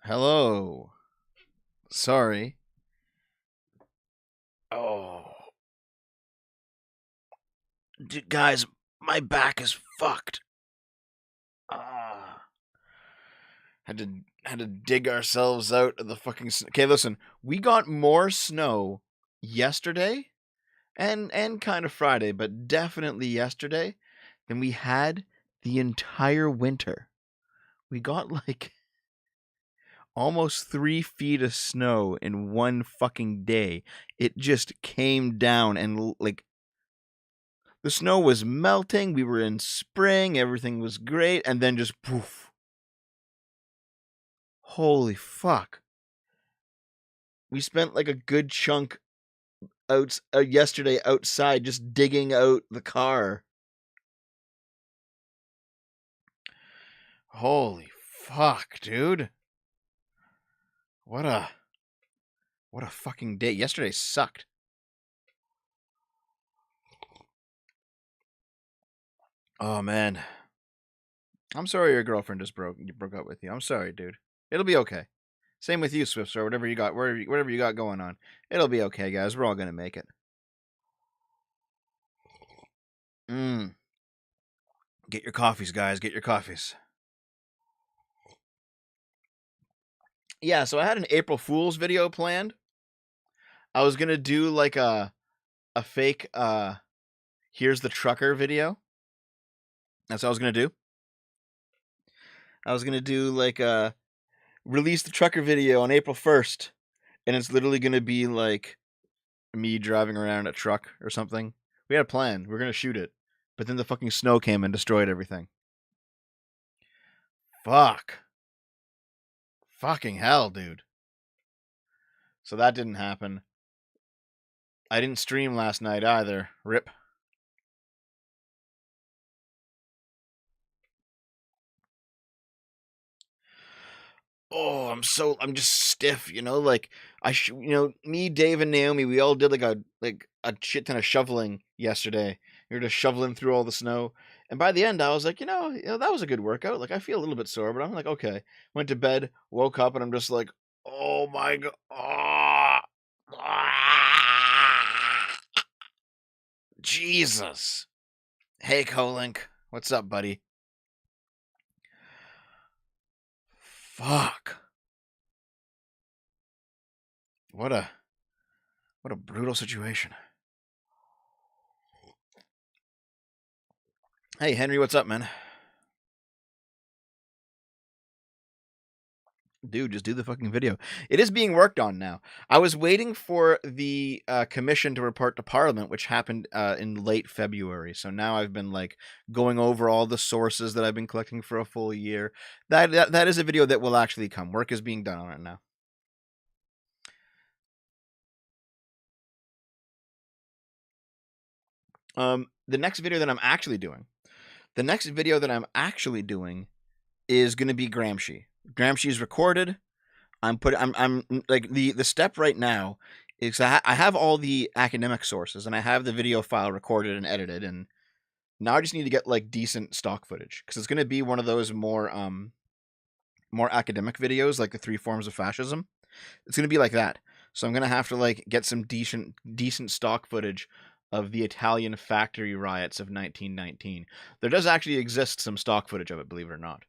Hello. Sorry. Oh, guys, my back is fucked. Ah, had to dig ourselves out of the fucking. Okay, listen. We got more snow yesterday and kind of Friday, but definitely yesterday than we had the entire winter. We got like almost 3 feet of snow in one fucking day. It just came down and like the snow was melting. We were in spring. Everything was great. And then just poof. Holy fuck. We spent like a good chunk yesterday outside just digging out the car. Holy fuck, dude. What a fucking day. Yesterday sucked. Oh man. I'm sorry your girlfriend just broke up with you. I'm sorry, dude. It'll be okay. Same with you, Swift, or whatever you got, whatever you got going on. It'll be okay, guys. We're all gonna make it. Get your coffees, guys. Get your coffees. Yeah, so I had an April Fool's video planned. I was gonna do like a fake here's the trucker video. That's what I was gonna do. I was gonna do like a release the trucker video on April 1st, and it's literally gonna be like me driving around a truck or something. We had a plan. We were gonna shoot it, but then the fucking snow came and destroyed everything. Fuck. Fucking hell, dude. So that didn't happen. I didn't stream last night either. Rip. Oh, I'm just stiff, like me, Dave, and Naomi, we all did like a shit ton of shoveling yesterday. We were just shoveling through all the snow, and by the end, I was like, that was a good workout. Like I feel a little bit sore, but I'm like, okay. Went to bed, woke up, and I'm just like, oh my god, Jesus. Hey, Colink, what's up, buddy? Fuck. What a brutal situation. Hey, Henry, what's up, man? Dude, just do the fucking video. It is being worked on now. I was waiting for the commission to report to Parliament, which happened in late February. So now I've been like going over all the sources that I've been collecting for a full year. That is a video that will actually come. Work is being done on it now. The next video that I'm actually doing, is going to be Gramsci. Gramsci is recorded. I'm like the step right now is I have all the academic sources and I have the video file recorded and edited, and now I just need to get like decent stock footage because it's going to be one of those more academic videos, like the 3 forms of fascism. It's going to be like that. So I'm going to have to like get some decent stock footage of the Italian factory riots of 1919. There does actually exist some stock footage of it, believe it or not.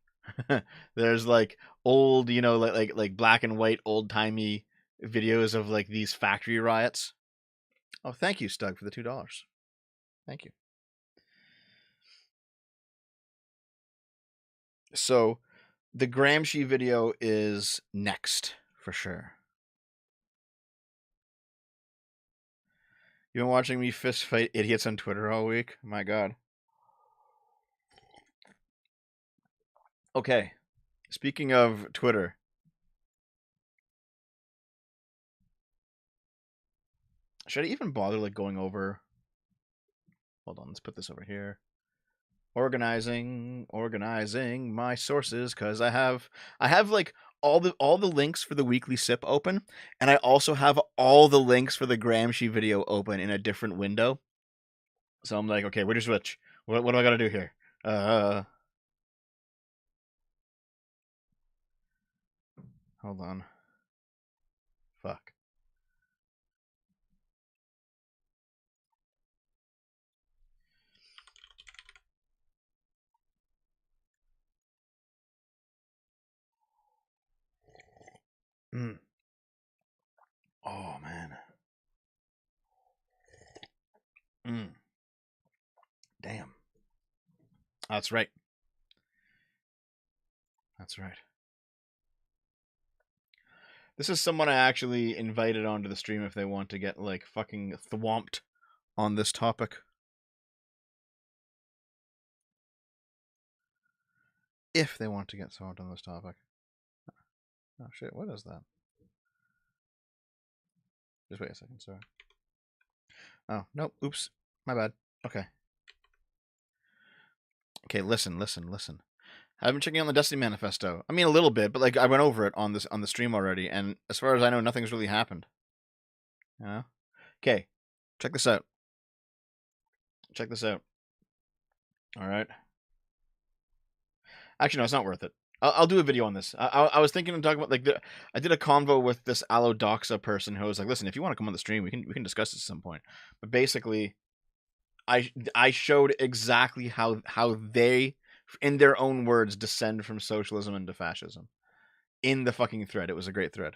There's like old, like black and white old timey videos of like these factory riots. Oh, thank you, Stug, for the $2. Thank you. So the Gramsci video is next for sure. You've been watching me fist fight idiots on Twitter all week? My god. Okay. Speaking of Twitter. Should I even bother like going over? Hold on, let's put this over here. Organizing my sources, because I have like all the links for the weekly sip open, and I also have all the links for the Gramsci video open in a different window. So I'm like, okay, where to switch? What do I gotta do here? Hold on. Fuck. Mm. Oh, man. Mm. Damn. That's right. That's right. This is someone I actually invited onto the stream if they want to get, like, fucking thwomped on this topic. If they want to get thwomped on this topic. Oh, shit. What is that? Just wait a second. Sorry. Oh, nope. Oops. My bad. Okay. Okay, listen. I've been checking on the Destiny Manifesto. I mean, a little bit, but like I went over it on the stream already, and as far as I know, nothing's really happened. You know? Okay, check this out. Check this out. All right. Actually, no, it's not worth it. I'll do a video on this. I was thinking of talking about like I did a convo with this Allodoxa person who was like, "Listen, if you want to come on the stream, we can discuss this at some point." But basically, I showed exactly how they, in their own words, descend from socialism into fascism in the fucking thread. It was a great thread.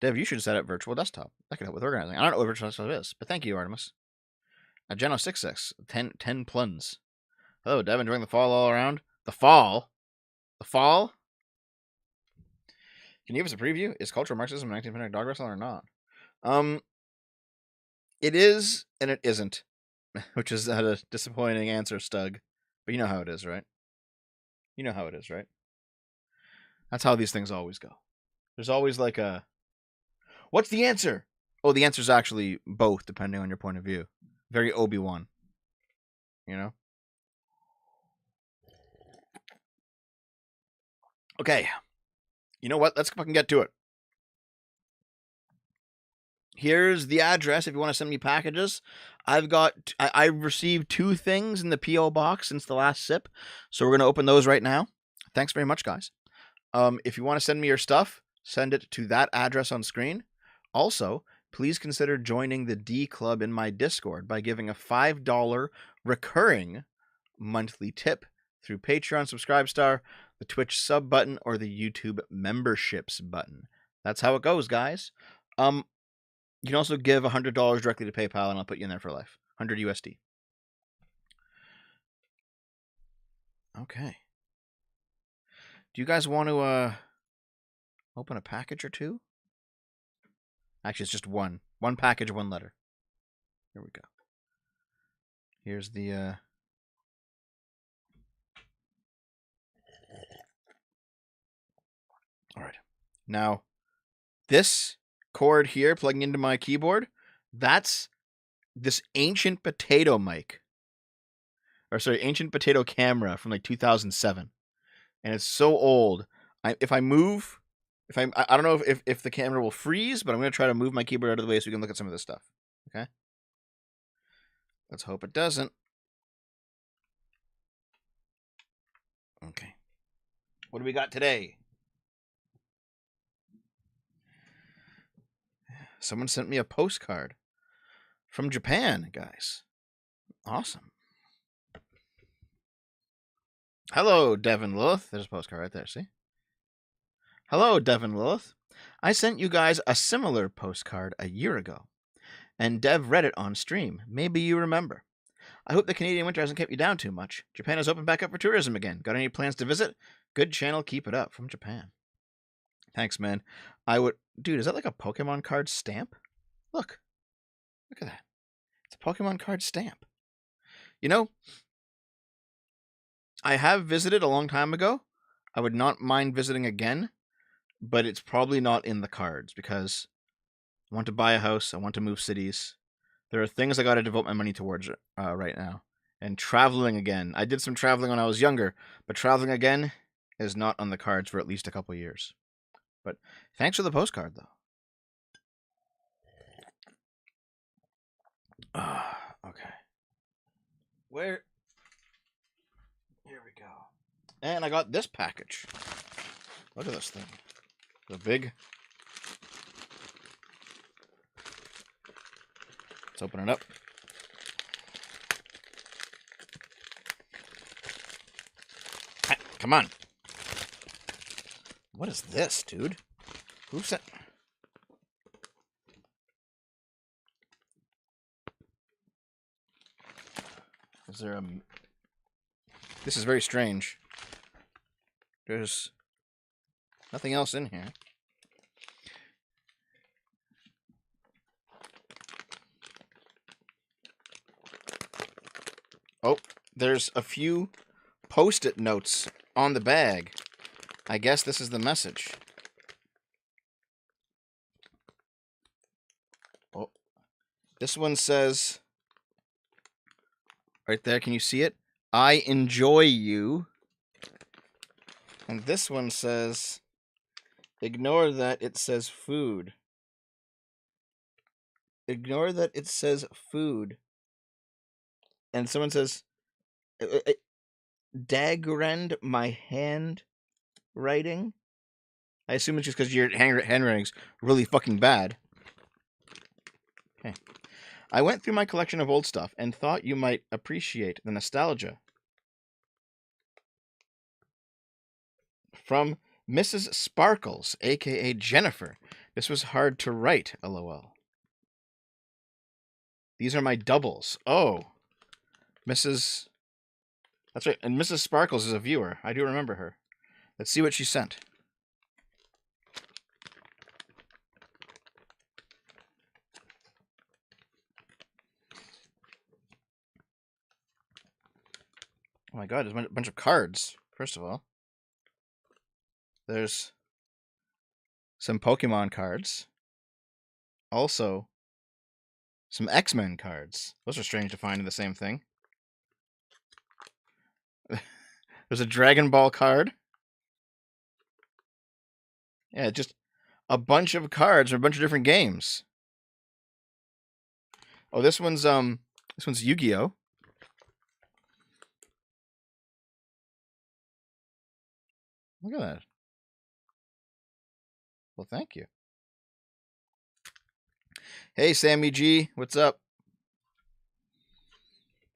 Dev, you should set up virtual desktop. That could help with organizing. I don't know what virtual desktop is, but thank you, Artemis. Geno66, 10 pluns. Hello, Dev, enjoying the fall all around? The fall? The fall? Can you give us a preview? Is cultural Marxism 1900 dog wrestling or not? It is and it isn't, which is a disappointing answer, Stug. But you know how it is, right? You know how it is, right? That's how these things always go. There's always like a, what's the answer? Oh, the answer's actually both, depending on your point of view. Very Obi-Wan. You know? Okay. You know what? Let's fucking get to it. Here's the address if you want to send me packages. I've received 2 things in the P.O. box since the last sip, so we're going to open those right now. Thanks very much, guys. If you want to send me your stuff, send it to that address on screen. Also, please consider joining the D Club in my Discord by giving a $5 recurring monthly tip through Patreon Subscribestar, the Twitch sub button, or the YouTube memberships button. That's how it goes, guys. You can also give $100 directly to PayPal, and I'll put you in there for life. 100 USD. Okay. Do you guys want to open a package or two? Actually, it's just one. One package, one letter. Here we go. Here's the... All right. Now, this cord here plugging into my keyboard, that's this ancient potato mic. Or sorry, ancient potato camera from like 2007. And it's so old. If I move... I don't know if the camera will freeze, but I'm going to try to move my keyboard out of the way so we can look at some of this stuff. Okay? Let's hope it doesn't. Okay. What do we got today? Someone sent me a postcard from Japan, guys. Awesome. Hello, Devin Lilith. There's a postcard right there, see? Hello, Devin Lilith. I sent you guys a similar postcard a year ago, and Dev read it on stream. Maybe you remember. I hope the Canadian winter hasn't kept you down too much. Japan has opened back up for tourism again. Got any plans to visit? Good channel, keep it up. From Japan. Thanks, man. Dude, is that like a Pokemon card stamp? Look at that. It's a Pokemon card stamp. You know, I have visited a long time ago. I would not mind visiting again, but it's probably not in the cards because I want to buy a house. I want to move cities. There are things I got to devote my money towards right now. And traveling again. I did some traveling when I was younger, but traveling again is not on the cards for at least a couple years. But thanks for the postcard, though. Okay. Here we go. And I got this package. Look at this thing. The big. Let's open it up. Ah, come on. What is this, dude? Who sent... Is there a... This is very strange. There's nothing else in here. Oh, there's a few Post-it notes on the bag. I guess this is the message. Oh, this one says... Right there, can you see it? I enjoy you. And this one says, ignore that it says food. Ignore that it says food. And someone says, Dagrend my handwriting. I assume it's just because your handwriting's really fucking bad. Okay. I went through my collection of old stuff and thought you might appreciate the nostalgia. From Mrs. Sparkles, a.k.a. Jennifer. This was hard to write, lol. These are my doubles. Oh. Mrs... That's right, and Mrs. Sparkles is a viewer. I do remember her. Let's see what she sent. Oh my god, there's a bunch of cards, first of all. There's some Pokemon cards. Also, some X-Men cards. Those are strange to find in the same thing. There's a Dragon Ball card. Yeah, just a bunch of cards from a bunch of different games. Oh, this one's Yu-Gi-Oh! Look at that. Well, thank you. Hey, Sammy G, what's up?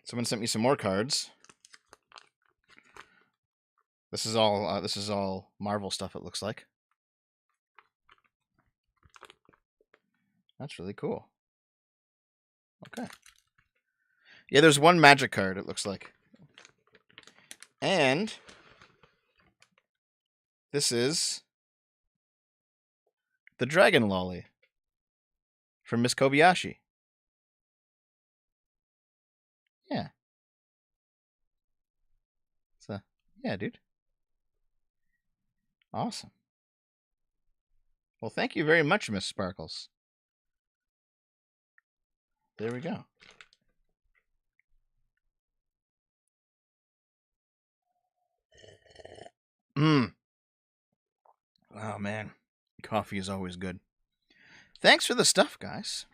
Someone sent me some more cards. This is all Marvel stuff. It looks like. That's really cool. Okay. Yeah, there's one Magic card. It looks like. And this is the Dragon Lolly from Miss Kobayashi. Yeah. So, yeah, dude. Awesome. Well, thank you very much, Miss Sparkles. There we go. Oh, man. Coffee is always good. Thanks for the stuff, guys.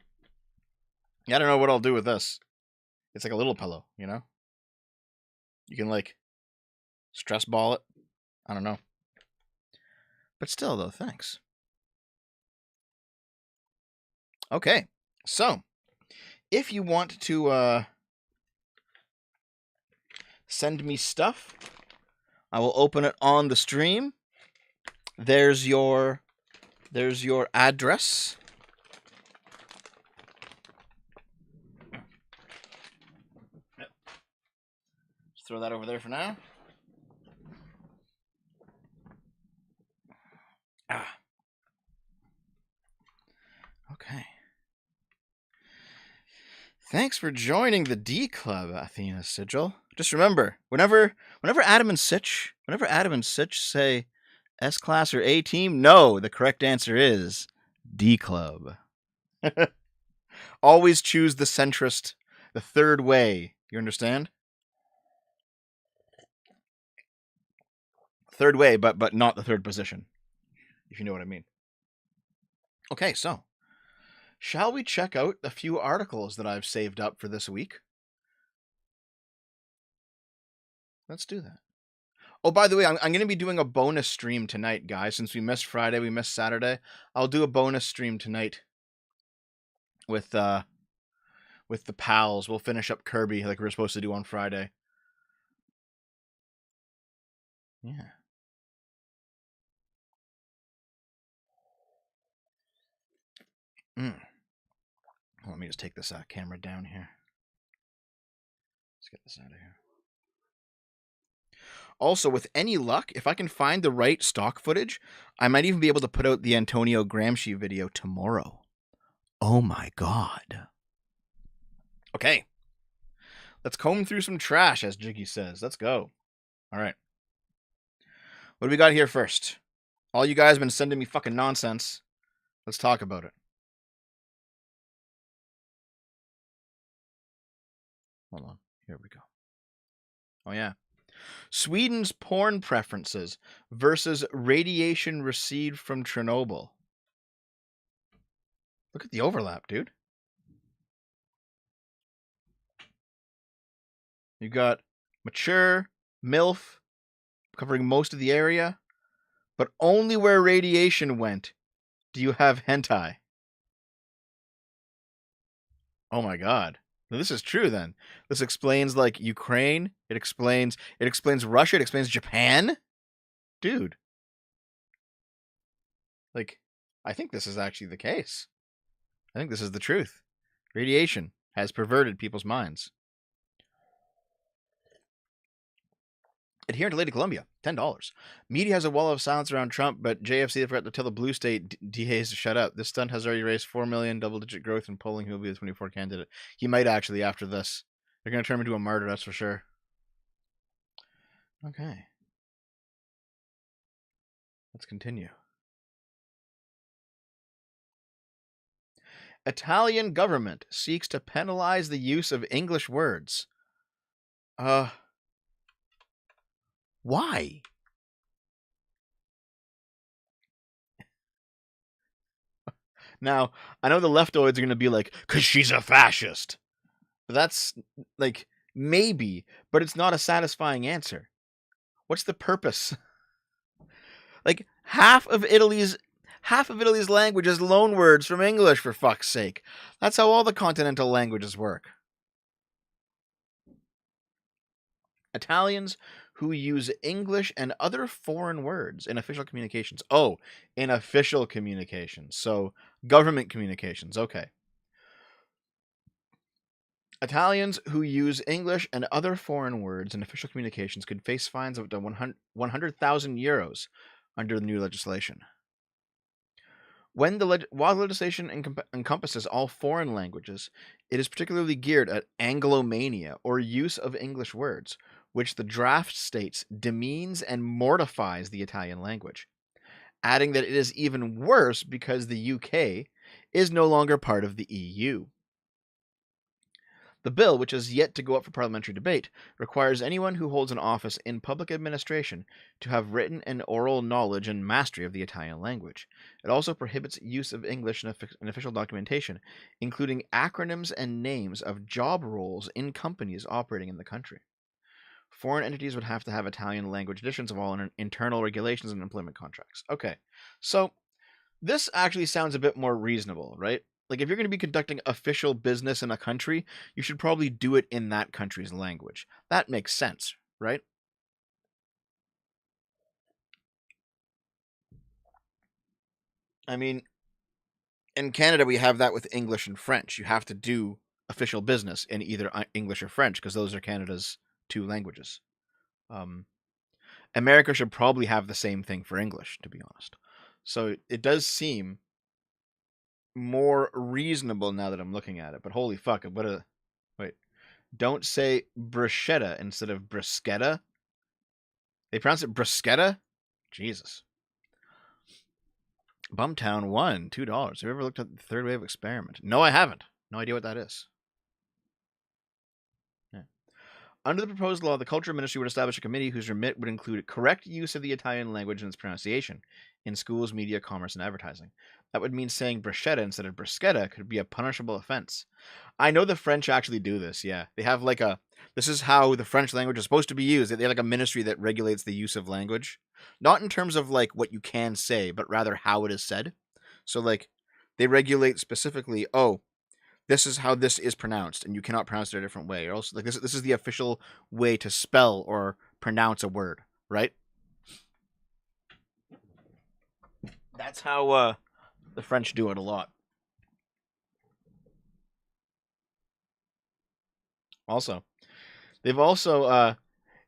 I don't know what I'll do with this. It's like a little pillow, you know? You can, like, stress ball it. I don't know. But still, though, thanks. Okay. So, if you want to send me stuff, I will open it on the stream. There's your address. Just throw that over there for now. Okay. Thanks for joining the D Club, Athena Sigil. Just remember, whenever Adam and Sitch say S class or A team, no, the correct answer is D Club. Always choose the centrist, the third way. You understand? Third way, but not the third position. If you know what I mean. Okay, so shall we check out a few articles that I've saved up for this week? Let's do that. Oh, by the way, I'm going to be doing a bonus stream tonight, guys. Since we missed Friday, we missed Saturday. I'll do a bonus stream tonight with the pals. We'll finish up Kirby like we were supposed to do on Friday. Yeah. Let me just take this camera down here. Let's get this out of here. Also, with any luck, if I can find the right stock footage, I might even be able to put out the Antonio Gramsci video tomorrow. Oh my god. Okay. Let's comb through some trash, as Jiggy says. Let's go. All right. What do we got here first? All you guys have been sending me fucking nonsense. Let's talk about it. Hold on. Here we go. Oh, yeah. Sweden's porn preferences versus radiation received from Chernobyl. Look at the overlap, dude. You got mature, MILF, covering most of the area, but only where radiation went do you have hentai. Oh my god. Now, this is true then. This explains like Ukraine, it explains Russia, it explains Japan. Dude. Like, I think this is actually the case. I think this is the truth. Radiation has perverted people's minds. Adherent to Lady Columbia, $10. Media has a wall of silence around Trump, but JFC forgot to tell the blue state DAs to shut up. This stunt has already raised 4 million, double-digit growth in polling. He'll be the 24 candidate. He might actually after this. They're going to turn him into a martyr, that's for sure. Okay. Let's continue. Italian government seeks to penalize the use of English words. Why? Now, I know the leftoids are going to be like, because she's a fascist. That's, like, maybe, but it's not a satisfying answer. What's the purpose? Like, half of Italy's language is loanwords from English, for fuck's sake. That's how all the continental languages work. Italians who use English and other foreign words in official communications. Oh, in official communications. So, government communications. Okay. Italians who use English and other foreign words in official communications could face fines of up to 100,000 euros under the new legislation. While the legislation encompasses all foreign languages, it is particularly geared at Anglomania, or use of English words, which the draft states demeans and mortifies the Italian language, adding that it is even worse because the UK is no longer part of the EU. The bill, which is yet to go up for parliamentary debate, requires anyone who holds an office in public administration to have written and oral knowledge and mastery of the Italian language. It also prohibits use of English in official documentation, including acronyms and names of job roles in companies operating in the country. Foreign entities would have to have Italian language editions of all internal regulations and employment contracts. Okay, so this actually sounds a bit more reasonable, right? Like, if you're going to be conducting official business in a country, you should probably do it in that country's language. That makes sense, right? I mean, in Canada, we have that with English and French. You have to do official business in either English or French because those are Canada's two languages. America should probably have the same thing for English, to be honest. So it does seem more reasonable now that I'm looking at it. But holy fuck, wait. Don't say bruschetta instead of bruschetta. They pronounce it bruschetta? Jesus. Bumtown 1, $2. Have you ever looked at the third wave experiment? No, I haven't. No idea what that is. Yeah. Under the proposed law, the Culture Ministry would establish a committee whose remit would include correct use of the Italian language and its pronunciation in schools, media, commerce, and advertising. That would mean saying bruschetta instead of bruschetta could be a punishable offense. I know the French actually do this, yeah. They have like a... This is how the French language is supposed to be used. They have like a ministry that regulates the use of language. Not in terms of like what you can say, but rather how it is said. So like, they regulate specifically, oh, this is how this is pronounced, and you cannot pronounce it a different way. Or else, like this is the official way to spell or pronounce a word, right? That's how the French do it a lot. Also, they've also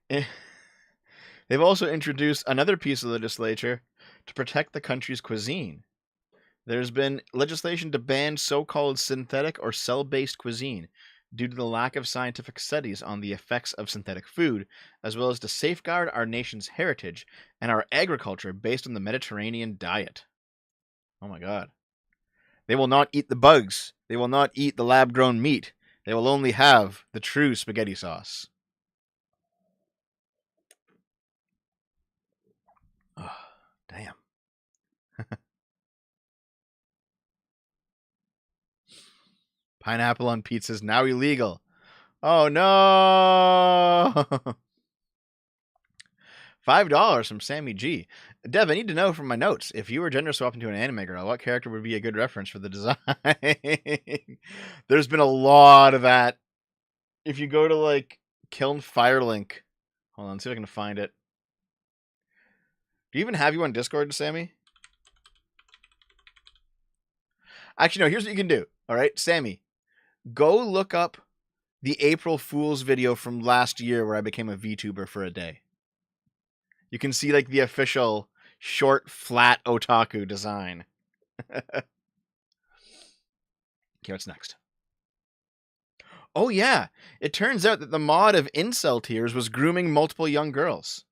they've also introduced another piece of legislature to protect the country's cuisine. There's been legislation to ban so-called synthetic or cell-based cuisine due to the lack of scientific studies on the effects of synthetic food, as well as to safeguard our nation's heritage and our agriculture based on the Mediterranean diet. Oh my god. They will not eat the bugs. They will not eat the lab-grown meat. They will only have the true spaghetti sauce. Oh, damn. Pineapple on pizza is now illegal. Oh no! $5 from Sammy G. Dev, I need to know from my notes, if you were gender swapped into an anime girl, what character would be a good reference for the design? There's been a lot of that. If you go to like Kiln Firelink, hold on, see if I can find it. Do you even have you on Discord, Sammy? Actually, no, here's what you can do. All right, Sammy, go look up the April Fool's video from last year where I became a VTuber for a day. You can see like the official short, flat otaku design. Okay, what's next? Oh yeah, it turns out that the mod of Incel Tears was grooming multiple young girls.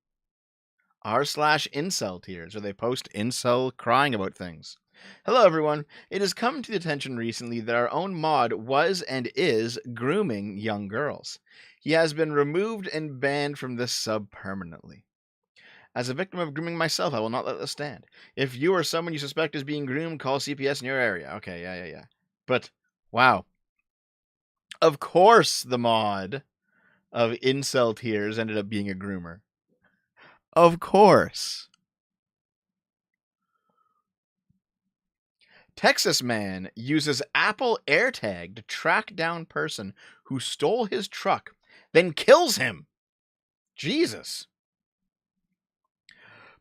r/Incel Tears, where they post incel crying about things. Hello everyone, it has come to the attention recently that our own mod was and is grooming young girls. He has been removed and banned from this sub permanently. As a victim of grooming myself, I will not let this stand. If you or someone you suspect is being groomed, call CPS in your area. Okay, yeah. But, wow. Of course the mod of Incel Tears ended up being a groomer. Of course. Texas man uses Apple AirTag to track down person who stole his truck, then kills him. Jesus.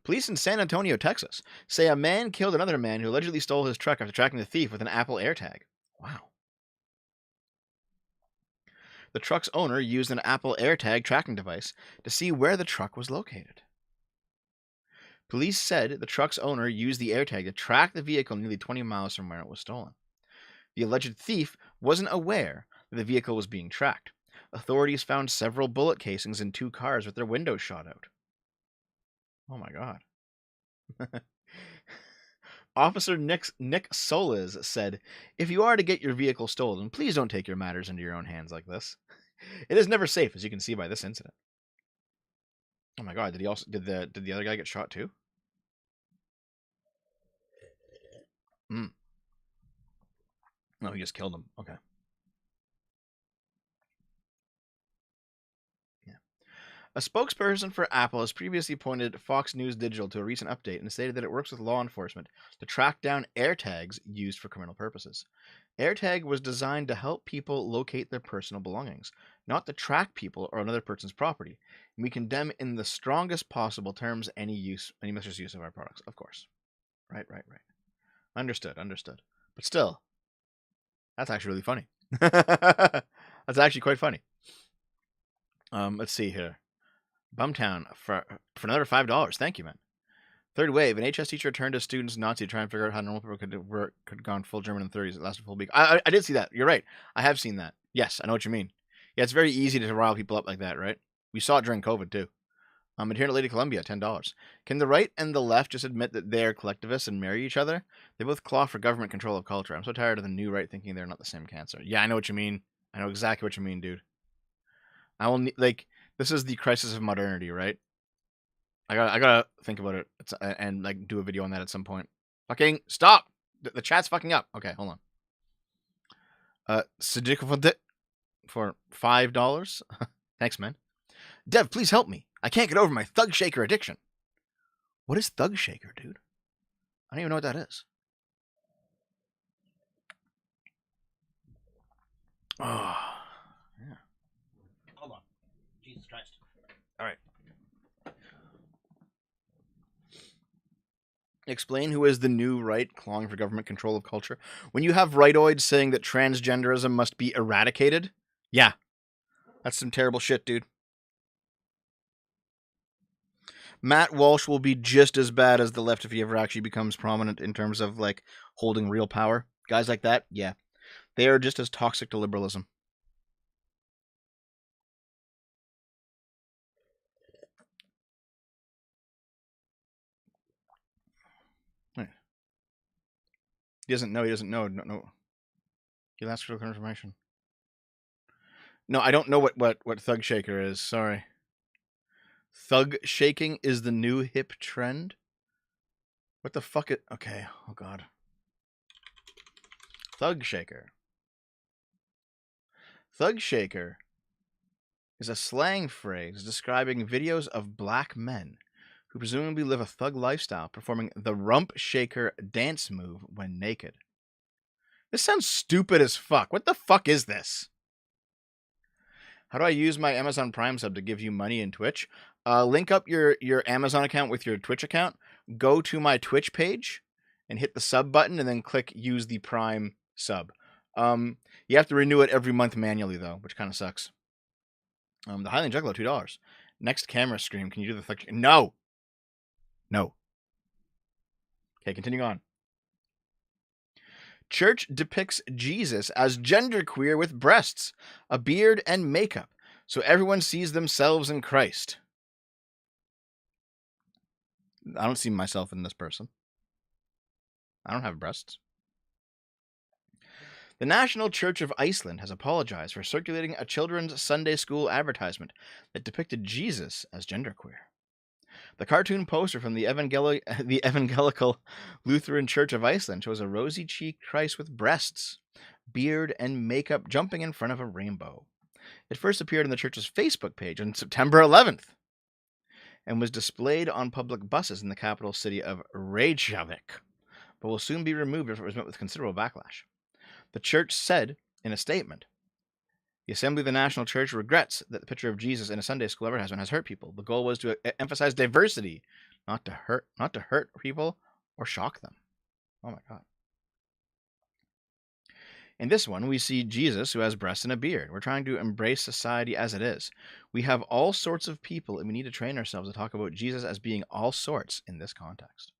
Police in San Antonio, Texas, say a man killed another man who allegedly stole his truck after tracking the thief with an Apple AirTag. Wow. The truck's owner used an Apple AirTag tracking device to see where the truck was located. Police said the truck's owner used the AirTag to track the vehicle nearly 20 miles from where it was stolen. The alleged thief wasn't aware that the vehicle was being tracked. Authorities found several bullet casings in 2 cars with their windows shot out. Oh my god. Officer Nick Solis said, "If you are to get your vehicle stolen, please don't take your matters into your own hands like this. It is never safe, as you can see by this incident." Oh my god, did the other guy get shot too? No, he just killed him. Okay. Yeah. A spokesperson for Apple has previously pointed Fox News Digital to a recent update and stated that it works with law enforcement to track down AirTags used for criminal purposes. AirTag was designed to help people locate their personal belongings, not to track people or another person's property. And we condemn in the strongest possible terms any malicious use of our products, of course. Right. Understood. But still, that's actually really funny. That's actually quite funny. Let's see here. Bumtown for another $5. Thank you, man. Third wave. An HS teacher turned to students Nazi to try and figure out how normal people could have gone full German in the 30s. It lasted a full week. I did see that. You're right. I have seen that. Yes, I know what you mean. Yeah, it's very easy to rile people up like that, right? We saw it during COVID, too. Adherent to Lady Columbia, $10. Can the right and the left just admit that they're collectivists and marry each other? They both claw for government control of culture. I'm so tired of the new right thinking they're not the same cancer. Yeah, I know what you mean. I know exactly what you mean, dude. I will, like, This is the crisis of modernity, right? I gotta think about it and like do a video on that at some point. Fucking stop! The chat's fucking up. Okay, hold on. Siddiq for $5. Thanks, man. Dev, please help me. I can't get over my Thug Shaker addiction. What is Thug Shaker, dude? I don't even know what that is. Oh, yeah. Hold on. Jesus Christ. All right. Explain who is the new right clawing for government control of culture. When you have rightoids saying that transgenderism must be eradicated, yeah, that's some terrible shit, dude. Matt Walsh will be just as bad as the left if he ever actually becomes prominent in terms of like holding real power. Guys like that, yeah, they are just as toxic to liberalism. He doesn't know. He doesn't know. No. He'll ask for information. No, I don't know what Thug Shaker is. Sorry. Thug shaking is the new hip trend? What the fuck it? Okay. Oh, God. Thug Shaker. Thug Shaker is a slang phrase describing videos of black men who presumably live a thug lifestyle performing the rump shaker dance move when naked. This sounds stupid as fuck. What the fuck is this? How do I use my Amazon Prime sub to give you money in Twitch? Link up your Amazon account with your Twitch account. Go to my Twitch page and hit the sub button and then click use the Prime sub. You have to renew it every month manually though, which kind of sucks. The Highland Juggalo, $2. Next camera stream. Can you do the thug? No. Okay, continue on. Church depicts Jesus as genderqueer with breasts, a beard, and makeup, so everyone sees themselves in Christ. I don't see myself in this person. I don't have breasts. The National Church of Iceland has apologized for circulating a children's Sunday school advertisement that depicted Jesus as genderqueer. The cartoon poster from the Evangelical Lutheran Church of Iceland shows a rosy-cheeked Christ with breasts, beard, and makeup jumping in front of a rainbow. It first appeared on the church's Facebook page on September 11th and was displayed on public buses in the capital city of Reykjavik, but will soon be removed if it was met with considerable backlash. The church said in a statement, "The Assembly of the National Church regrets that the picture of Jesus in a Sunday school advertisement has hurt people. The goal was to emphasize diversity, not to hurt people or shock them." Oh my God. In this one, we see Jesus who has breasts and a beard. We're trying to embrace society as it is. We have all sorts of people, and we need to train ourselves to talk about Jesus as being all sorts in this context.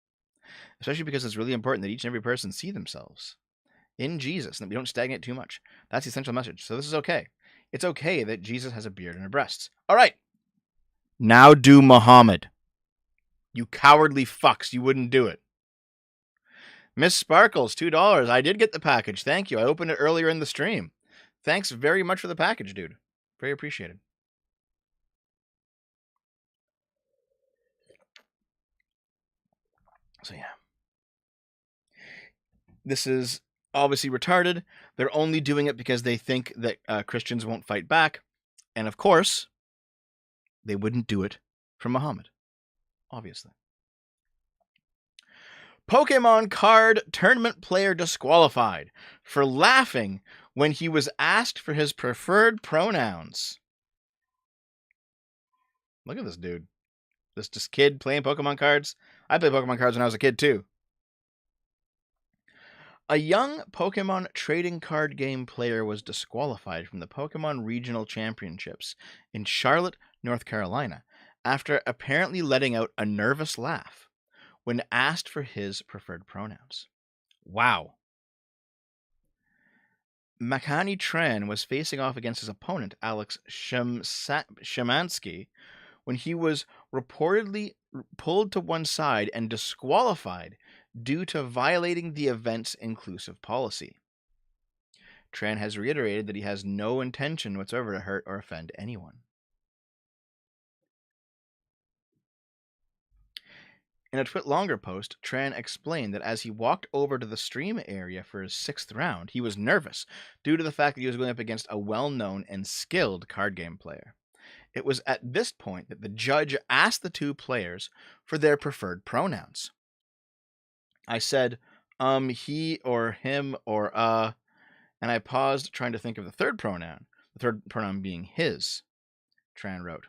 Especially because it's really important that each and every person see themselves in Jesus, and that we don't stagnate too much. That's the essential message. So this is okay. It's okay that Jesus has a beard and her breasts. All right. Now do Muhammad. You cowardly fucks. You wouldn't do it. Miss Sparkles, $2. I did get the package. Thank you. I opened it earlier in the stream. Thanks very much for the package, dude. Very appreciated. So yeah. This is obviously retarded. They're only doing it because they think that Christians won't fight back. And of course, they wouldn't do it for Muhammad. Obviously. Pokemon card tournament player disqualified for laughing when he was asked for his preferred pronouns. Look at this dude. This just kid playing Pokemon cards. I played Pokemon cards when I was a kid too. A young Pokemon trading card game player was disqualified from the Pokemon Regional Championships in Charlotte, North Carolina, after apparently letting out a nervous laugh when asked for his preferred pronouns. Wow. Makani Tran was facing off against his opponent, Alex Shemansky, when he was reportedly pulled to one side and disqualified due to violating the event's inclusive policy. Tran has reiterated that he has no intention whatsoever to hurt or offend anyone. In a TwitLonger post, Tran explained that as he walked over to the stream area for his 6th round, he was nervous due to the fact that he was going up against a well-known and skilled card game player. It was at this point that the judge asked the two players for their preferred pronouns. I said, he or him or and I paused trying to think of the third pronoun being his, Tran wrote.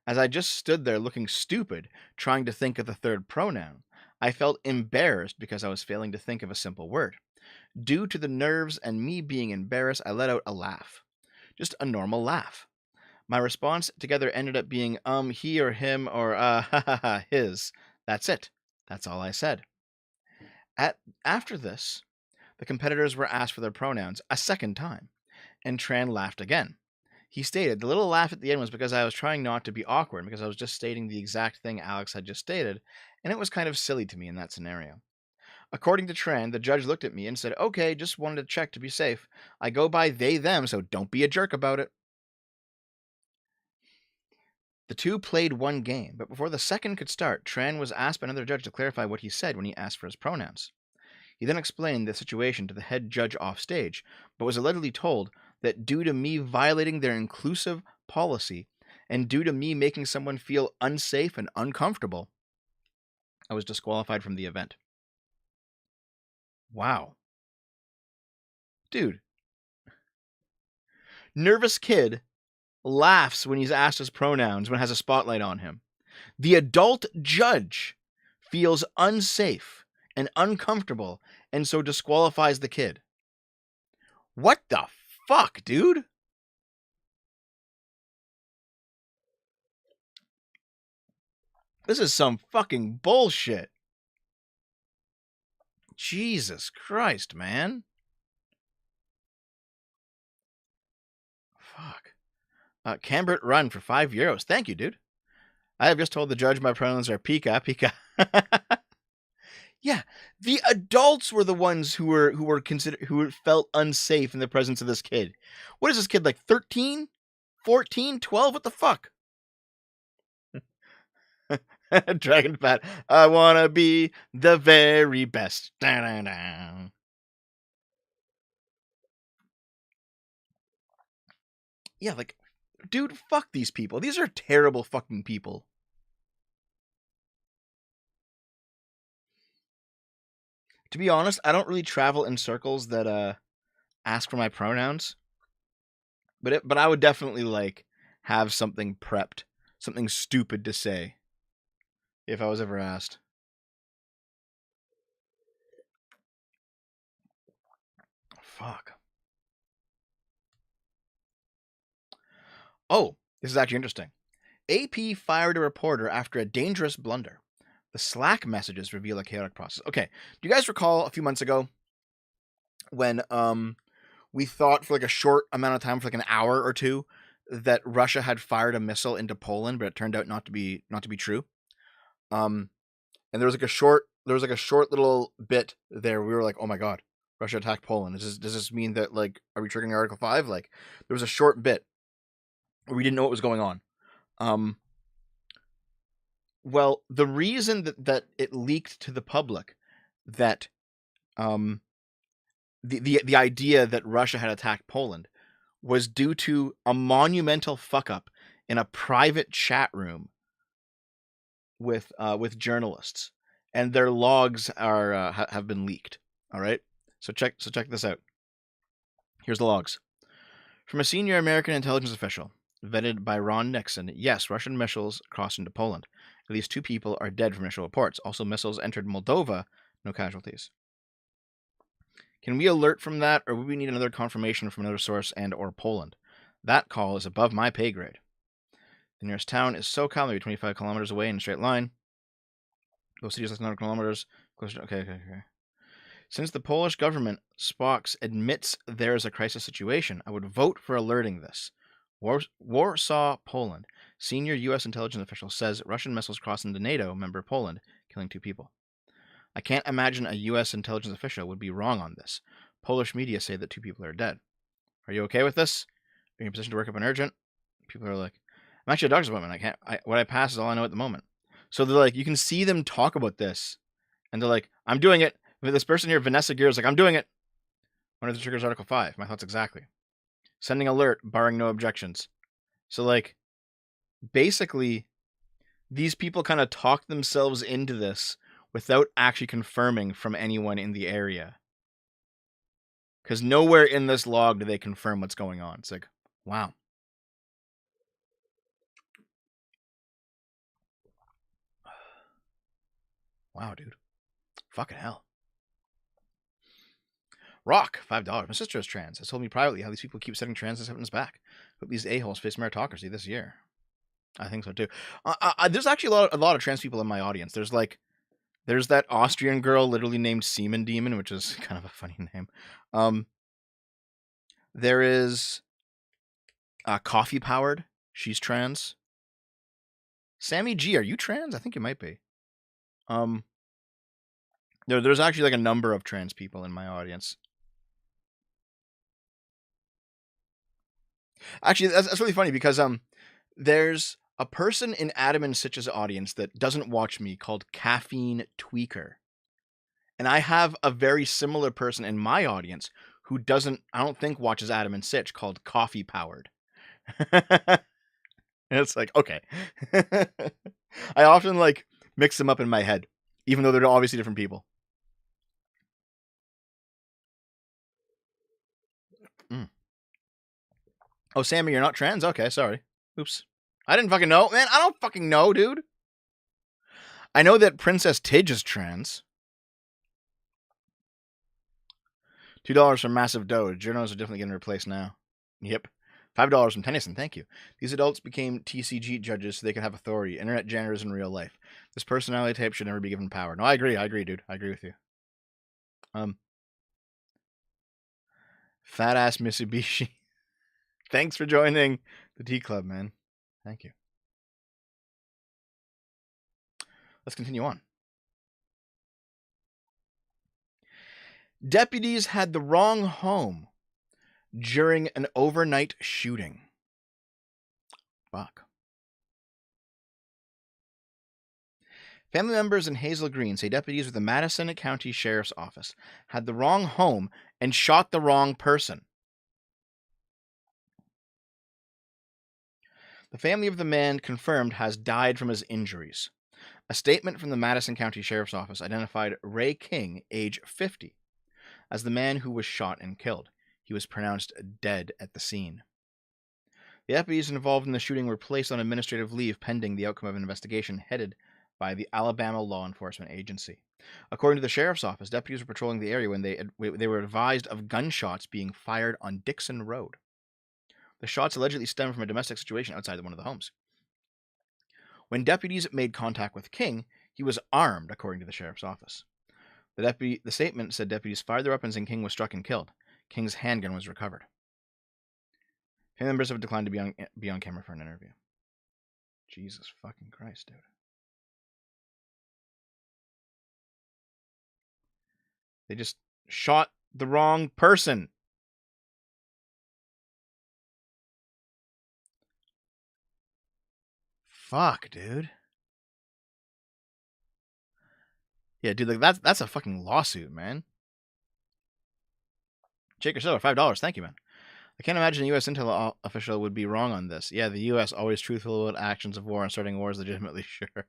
As I just stood there looking stupid, trying to think of the third pronoun, I felt embarrassed because I was failing to think of a simple word. Due to the nerves and me being embarrassed, I let out a laugh. Just a normal laugh. My response together ended up being, he or him or, ha ha ha, his. That's it. That's all I said. After this, the competitors were asked for their pronouns a second time, and Tran laughed again. He stated, the little laugh at the end was because I was trying not to be awkward, because I was just stating the exact thing Alex had just stated, and it was kind of silly to me in that scenario. According to Tran, the judge looked at me and said, okay, just wanted to check to be safe. I go by they, them, so don't be a jerk about it. The two played one game, but before the second could start, Tran was asked by another judge to clarify what he said when he asked for his pronouns. He then explained the situation to the head judge off stage, but was allegedly told that due to me violating their inclusive policy and due to me making someone feel unsafe and uncomfortable, I was disqualified from the event. Wow. Dude. Nervous kid laughs when he's asked his pronouns when it has a spotlight on him. The adult judge feels unsafe and uncomfortable and so disqualifies the kid. What the fuck, dude? This is some fucking bullshit. Jesus Christ, man. Fuck. Cambert Run for €5. Thank you, dude. I have just told the judge my pronouns are Pika. Yeah, the adults were the ones who felt unsafe in the presence of this kid. What is this kid, like 13, 14, 12? What the fuck? Dragon Fat. I wanna be the very best. Da-da-da. Yeah, like, dude, fuck these people. These are terrible fucking people. To be honest, I don't really travel in circles that ask for my pronouns. But I would definitely like have something prepped, something stupid to say if I was ever asked. Fuck. Oh, this is actually interesting. AP fired a reporter after a dangerous blunder. The Slack messages reveal a chaotic process. Okay, do you guys recall a few months ago when we thought for like a short amount of time, for like an hour or two, that Russia had fired a missile into Poland, but it turned out not to be true. And there was like a short little bit there. We were like, oh my god, Russia attacked Poland. Does this mean that, like, are we triggering Article 5? Like, there was a short bit where we didn't know what was going on. Well, the reason that it leaked to the public that the idea that Russia had attacked Poland was due to a monumental fuck up in a private chat room with journalists, and their logs are have been leaked. All right, so check this out. Here's the logs from a senior American intelligence official vetted by Ron Nixon. Yes, Russian missiles crossed into Poland. At least 2 people are dead from initial reports. Also, missiles entered Moldova. No casualties. Can we alert from that, or would we need another confirmation from another source and or Poland? That call is above my pay grade. The nearest town is SoCal, maybe 25 kilometers away in a straight line. Those cities less than 100 kilometers. Okay. Since the Polish government, Spox, admits there is a crisis situation, I would vote for alerting this. Warsaw, Poland. Senior U.S. intelligence official says Russian missiles crossed into NATO member Poland, killing 2 people. I can't imagine a U.S. intelligence official would be wrong on this. Polish media say that 2 people are dead. Are you okay with this? Are you in a position to work up an urgent? People are like, I'm actually a doctor's appointment. What I pass is all I know at the moment. So they're like, you can see them talk about this, and they're like, I'm doing it. This person here, Vanessa Gear, is like, I'm doing it. One of the triggers Article 5. My thoughts exactly. Sending alert, barring no objections. So, like, basically, these people kind of talk themselves into this without actually confirming from anyone in the area. Because nowhere in this log do they confirm what's going on. It's like, wow. Wow, dude. Fucking hell. Rock, $5. My sister is trans. Has told me privately how these people keep setting trans acceptance back. Hope these a-holes face meritocracy this year. I think so too. There's actually a lot of trans people in my audience. There's that Austrian girl literally named Semen Demon, which is kind of a funny name. There is Coffee Powered. She's trans. Sammy G, are you trans? I think you might be. There's actually like a number of trans people in my audience. Actually, that's really funny because there's a person in Adam and Sitch's audience that doesn't watch me called Caffeine Tweaker. And I have a very similar person in my audience who doesn't, I don't think, watches Adam and Sitch called Coffee Powered. And it's like, okay. I often like mix them up in my head, even though they're obviously different people. Oh, Sammy, you're not trans? Okay, sorry. Oops. I didn't fucking know. Man, I don't fucking know, dude. I know that Princess Tidge is trans. $2 from Massive Doge. Journals are definitely getting replaced now. Yep. $5 from Tennyson. Thank you. These adults became TCG judges so they could have authority. Internet janitors in real life. This personality type should never be given power. No, I agree, dude. I agree with you. Fat ass Mitsubishi. Thanks for joining the Tea Club, man. Thank you. Let's continue on. Deputies had the wrong home during an overnight shooting. Fuck. Family members in Hazel Green say deputies with the Madison County Sheriff's Office had the wrong home and shot the wrong person. The family of the man confirmed has died from his injuries. A statement from the Madison County Sheriff's Office identified Ray King, age 50, as the man who was shot and killed. He was pronounced dead at the scene. The deputies involved in the shooting were placed on administrative leave pending the outcome of an investigation headed by the Alabama Law Enforcement Agency. According to the Sheriff's Office, deputies were patrolling the area when they were advised of gunshots being fired on Dixon Road. The shots allegedly stemmed from a domestic situation outside one of the homes. When deputies made contact with King, he was armed, according to the Sheriff's Office. The statement said deputies fired their weapons and King was struck and killed. King's handgun was recovered. Family members have declined to be on camera for an interview. Jesus fucking Christ, dude. They just shot the wrong person. Fuck, dude. Yeah, dude, like that's a fucking lawsuit, man. Jaker Silver, $5. Thank you, man. I can't imagine a U.S. intel official would be wrong on this. Yeah, the U.S. always truthful about actions of war and starting wars legitimately, sure.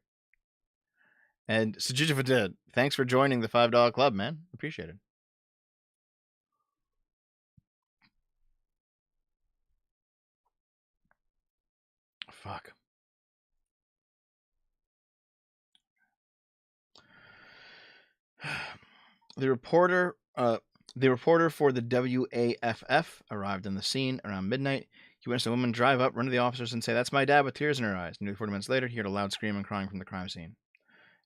And Sajija did. Thanks for joining the $5 club, man. Appreciate it. Fuck. The reporter for the WAFF arrived on the scene around midnight. He witnessed a woman drive up, run to the officers, and say, "That's my dad," with tears in her eyes. Nearly 40 minutes later, he heard a loud scream and crying from the crime scene.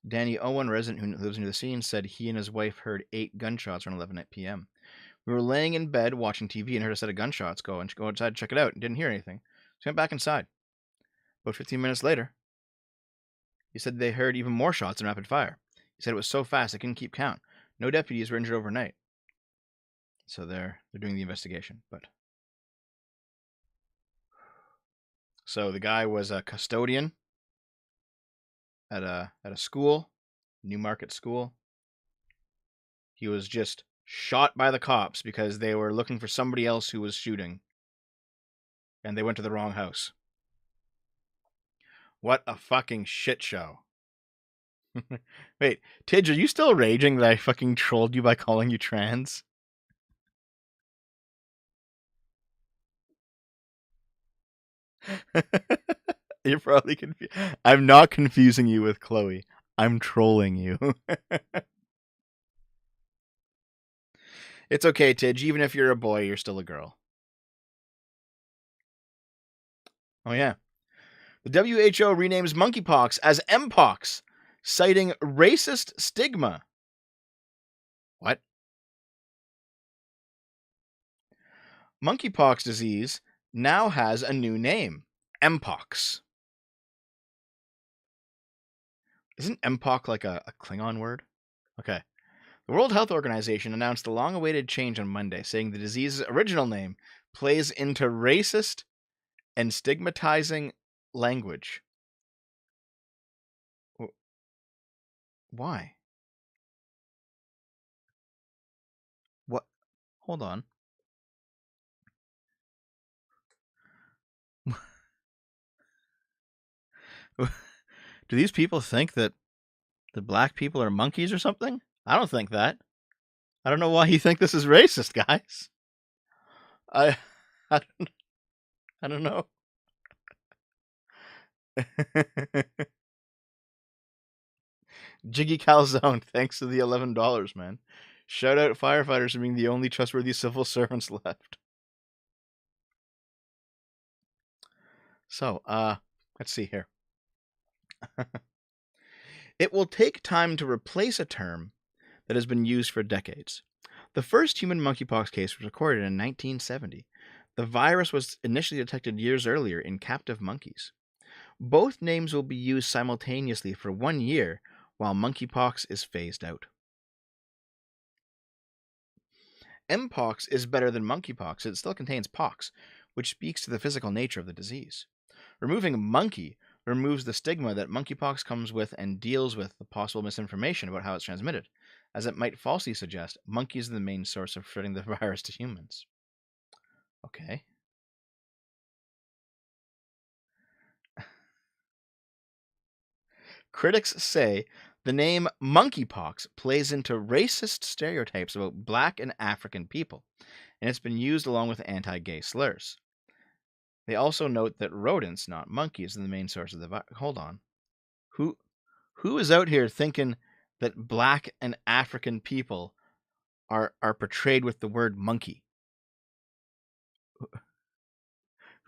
Danny Owen, resident who lives near the scene, said he and his wife heard 8 gunshots around 11 p.m. "We were laying in bed watching TV and heard a set of gunshots go outside to check it out and didn't hear anything. So we went back inside. About 15 minutes later, he said they heard even more shots in rapid fire. He said it was so fast they couldn't keep count. No deputies were injured overnight." So they're doing the investigation, but so the guy was a custodian at a school, Newmarket School. He was just shot by the cops because they were looking for somebody else who was shooting, and they went to the wrong house. What a fucking shit show. Wait, Tidge, are you still raging that I fucking trolled you by calling you trans? You're probably confused. I'm not confusing you with Chloe. I'm trolling you. It's okay, Tidge. Even if you're a boy, you're still a girl. Oh, yeah. The WHO renames monkeypox as Mpox, citing racist stigma. What? Monkeypox disease now has a new name, Mpox. Isn't Mpox like a Klingon word? Okay. The World Health Organization announced a long-awaited change on Monday, saying the disease's original name plays into racist and stigmatizing language. Why? What? Hold on. Do these people think that the black people are monkeys or something? I don't think that. I don't know why you think this is racist, guys. I don't know. Jiggy Calzone, thanks to the $11, man. Shout out firefighters for being the only trustworthy civil servants left. So, let's see here. It will take time to replace a term that has been used for decades. The first human monkeypox case was recorded in 1970. The virus was initially detected years earlier in captive monkeys. Both names will be used simultaneously for 1 year while monkeypox is phased out. Mpox is better than monkeypox. It still contains pox, which speaks to the physical nature of the disease. Removing monkey removes the stigma that monkeypox comes with and deals with the possible misinformation about how it's transmitted, as it might falsely suggest monkeys are the main source of spreading the virus to humans. Okay. Critics say the name monkeypox plays into racist stereotypes about black and African people, and it's been used along with anti-gay slurs. They also note that rodents, not monkeys, are the main source of the virus. Hold on. Who is out here thinking that black and African people are portrayed with the word monkey?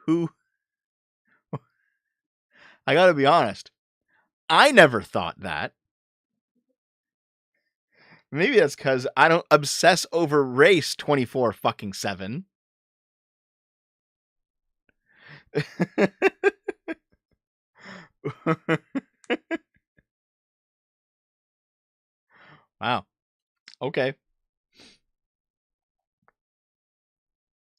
Who? I gotta be honest. I never thought that. Maybe that's because I don't obsess over race 24/7. Wow. Okay.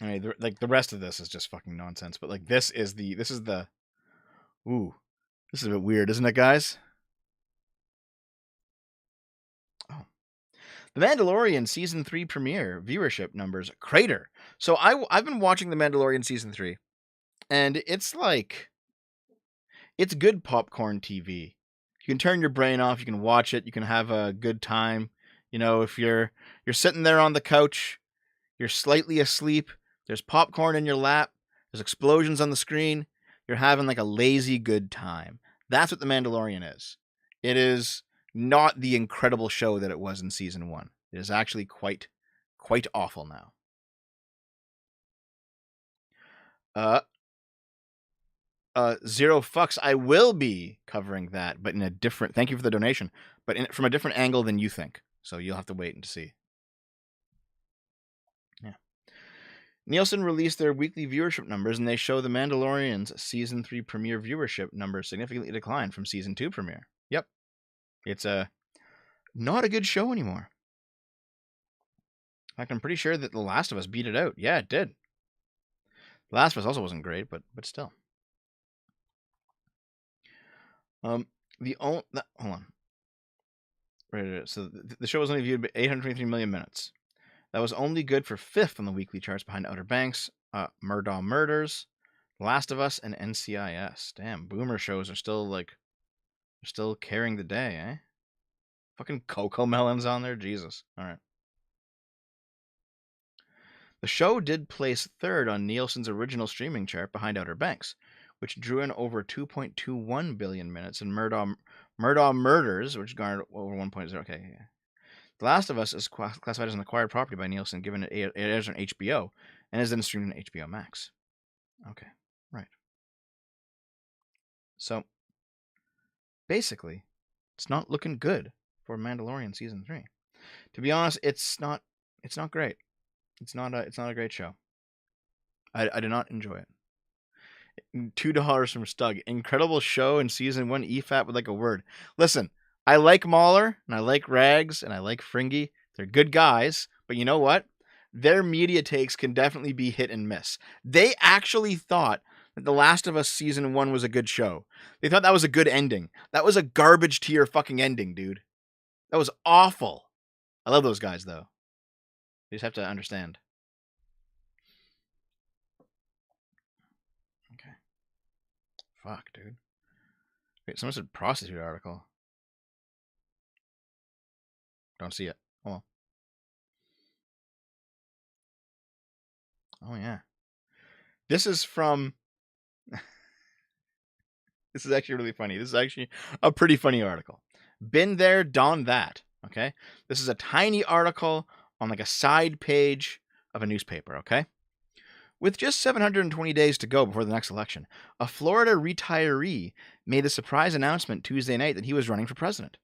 I mean, like the rest of this is just fucking nonsense. But like this is the ooh, this is a bit weird, isn't it, guys? Oh. The Mandalorian season 3 premiere viewership numbers crater. So I've been watching The Mandalorian season 3, and it's like it's good popcorn TV. You can turn your brain off, you can watch it, you can have a good time. You know, if you're sitting there on the couch, you're slightly asleep, there's popcorn in your lap, there's explosions on the screen, you're having like a lazy good time. That's what The Mandalorian is. It is not the incredible show that it was in season 1. It is actually quite awful now. Zero fucks. I will be covering that, but in a different. Thank you for the donation, but from a different angle than you think. So you'll have to wait and see. Yeah. Nielsen released their weekly viewership numbers, and they show The Mandalorian's season 3 premiere viewership numbers significantly declined from season 2 premiere. Yep, it's not a good show anymore. In fact, I'm pretty sure that The Last of Us beat it out. Yeah, it did. The Last of Us also wasn't great, but still. hold on. Right. So the show was only viewed by 823 million minutes. That was only good for 5th on the weekly charts behind Outer Banks, Murdaugh Murders, The Last of Us, and NCIS. Damn, boomer shows are still carrying the day, eh? Fucking Coco Melon's on there, Jesus. All right. The show did place 3rd on Nielsen's original streaming chart behind Outer Banks, which drew in over 2.21 billion minutes, and Murdaugh Murders, which garnered over 1.0. Okay, yeah. The Last of Us is classified as an acquired property by Nielsen, given it airs on HBO, and is then streamed on HBO Max. Okay, right. So, basically, it's not looking good for Mandalorian season 3. To be honest, it's not great. It's not a great show. I did not enjoy it. $2 from Stug. Incredible show in season 1. EFAT with like a word. Listen, I like Mahler, and I like Rags, and I like Fringy. They're good guys, but you know what? Their media takes can definitely be hit and miss. They actually thought that The Last of Us season 1 was a good show. They thought that was a good ending. That was a garbage tier fucking ending, dude. That was awful. I love those guys, though. You just have to understand. Okay. Fuck, dude. Wait, someone said prostitute article. Don't see it. Hold on. Oh, yeah. This is from... This is actually really funny. This is actually a pretty funny article. Been there, done that. Okay? This is a tiny article on like a side page of a newspaper, okay? With just 720 days to go before the next election, a Florida retiree made a surprise announcement Tuesday night that he was running for president.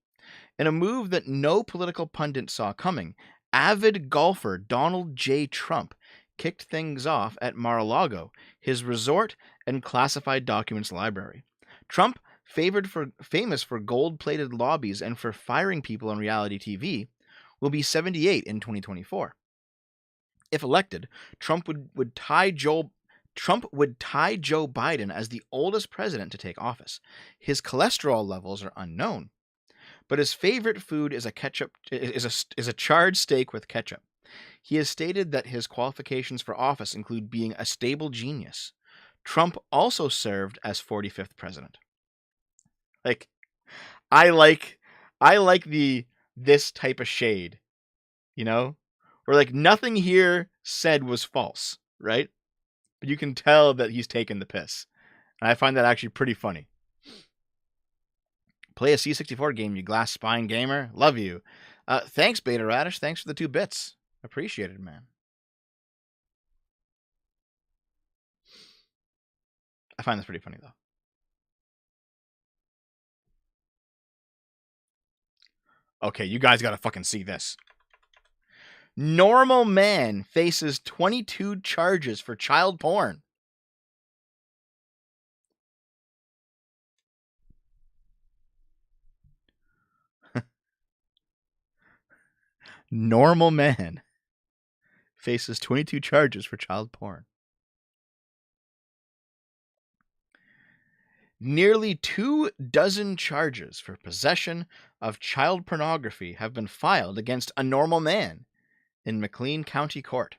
In a move that no political pundit saw coming, avid golfer Donald J. Trump kicked things off at Mar-a-Lago, his resort and classified documents library. Trump, famous for gold-plated lobbies and for firing people on reality TV, will be 78 in 2024. If elected, Trump would tie Joe Biden as the oldest president to take office. His cholesterol levels are unknown, but his favorite food is a charred steak with ketchup. He has stated that his qualifications for office include being a stable genius. Trump also served as 45th president. Like, I like this type of shade, you know? Where like nothing here said was false, right? But you can tell that he's taking the piss. And I find that actually pretty funny. Play a C64 game, you glass spine gamer. Love you. Thanks, Beta Radish. Thanks for the 2 bits. Appreciate it, man. I find this pretty funny, though. Okay, you guys gotta fucking see this. Normal man faces 22 charges for child porn. Normal man faces 22 charges for child porn. Nearly 24 charges for possession of child pornography have been filed against a normal man in McLean County Court.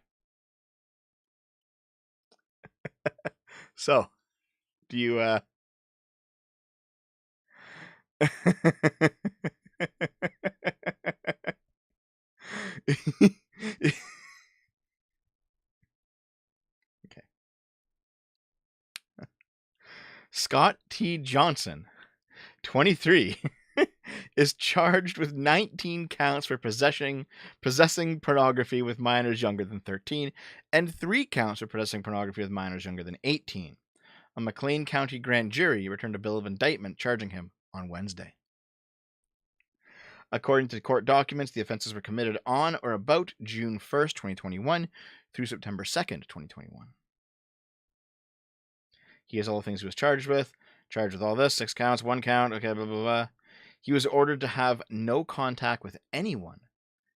So, do you Okay. Scott T. Johnson, 23, is charged with 19 counts for possessing pornography with minors younger than 13 and 3 counts for possessing pornography with minors younger than 18. A McLean County grand jury returned a bill of indictment charging him on Wednesday. According to court documents, the offenses were committed on or about June 1st, 2021 through September 2nd, 2021. He has all the things he was charged with all this, 6 counts, 1 count, okay, blah, blah, blah. He was ordered to have no contact with anyone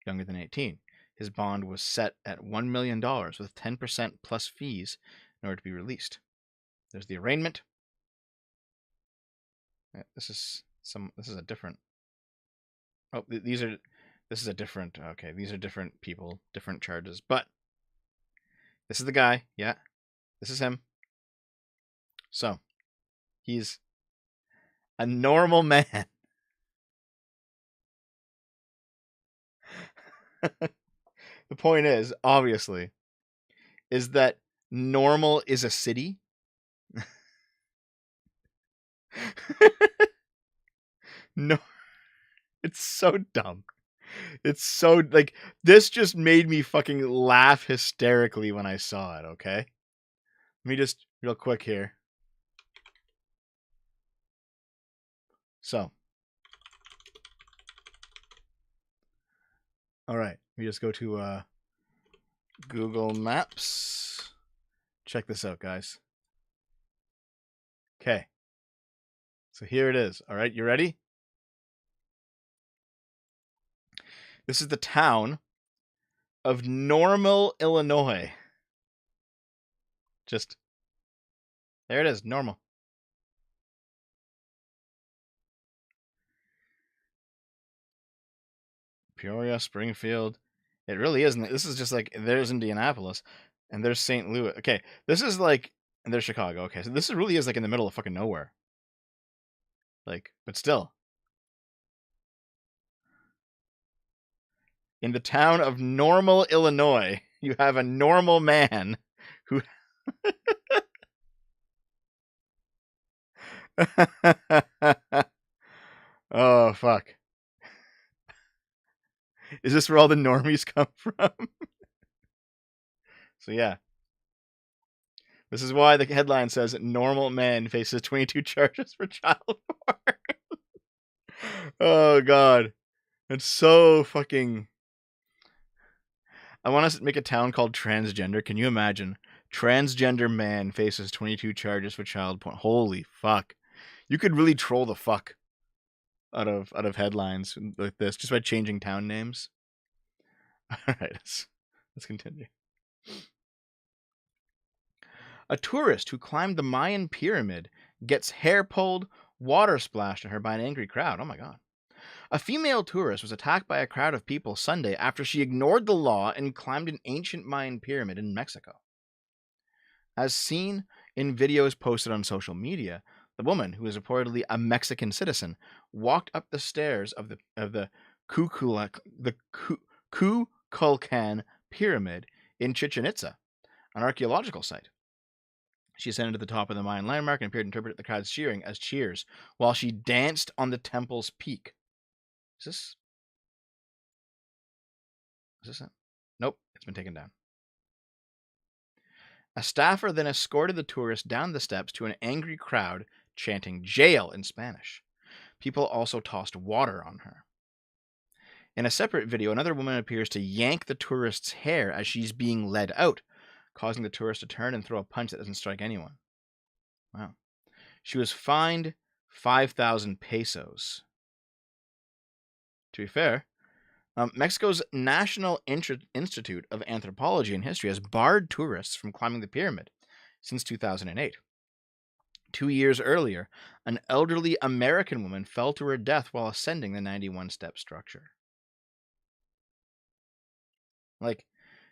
younger than 18. His bond was set at $1 million with 10% plus fees in order to be released. There's the arraignment. This is This is a different. Oh, these are. This is a different. Okay, these are different people, different charges. But this is the guy. Yeah, this is him. So he's a normal man. The point is, obviously, is that normal is a city. No, it's so dumb. It's so like this just made me fucking laugh hysterically when I saw it, okay? Let me just real quick here. So, all right, we just go to Google Maps. Check this out, guys. Okay. So here it is. All right, you ready? This is the town of Normal, Illinois. Just there it is, Normal. Peoria, Springfield. It really isn't. This is just like there's Indianapolis and there's St. Louis. Okay, this is like and there's Chicago. Okay, so this really is like in the middle of fucking nowhere. Like, but still. In the town of Normal, Illinois, you have a normal man who Oh fuck. Is this where all the normies come from? So yeah. This is why the headline says normal man faces 22 charges for child porn. Oh god. It's so fucking I want us to make a town called Transgender. Can you imagine? Transgender man faces 22 charges for child porn. Holy fuck. You could really troll the fuck out of headlines like this just by changing town names. All right, let's continue. A tourist who climbed the Mayan pyramid gets hair pulled, water splashed at her by an angry crowd. Oh my god. A female tourist was attacked by a crowd of people Sunday after she ignored the law and climbed an ancient Mayan pyramid in Mexico. As seen in videos posted on social media, the woman, who is reportedly a Mexican citizen, walked up the stairs of the Kukulkan pyramid in Chichen Itza, an archaeological site. She ascended to the top of the Mayan landmark and appeared to interpret the crowd's cheering as cheers while she danced on the temple's peak. Is this it? Nope, it's been taken down. A staffer then escorted the tourist down the steps to an angry crowd chanting jail in Spanish. People also tossed water on her. In a separate video, another woman appears to yank the tourist's hair as she's being led out, causing the tourist to turn and throw a punch that doesn't strike anyone. Wow. She was fined 5,000 pesos. To be fair, Mexico's National Institute of Anthropology and History has barred tourists from climbing the pyramid since 2008. 2 years earlier, an elderly American woman fell to her death while ascending the 91-step structure. Like,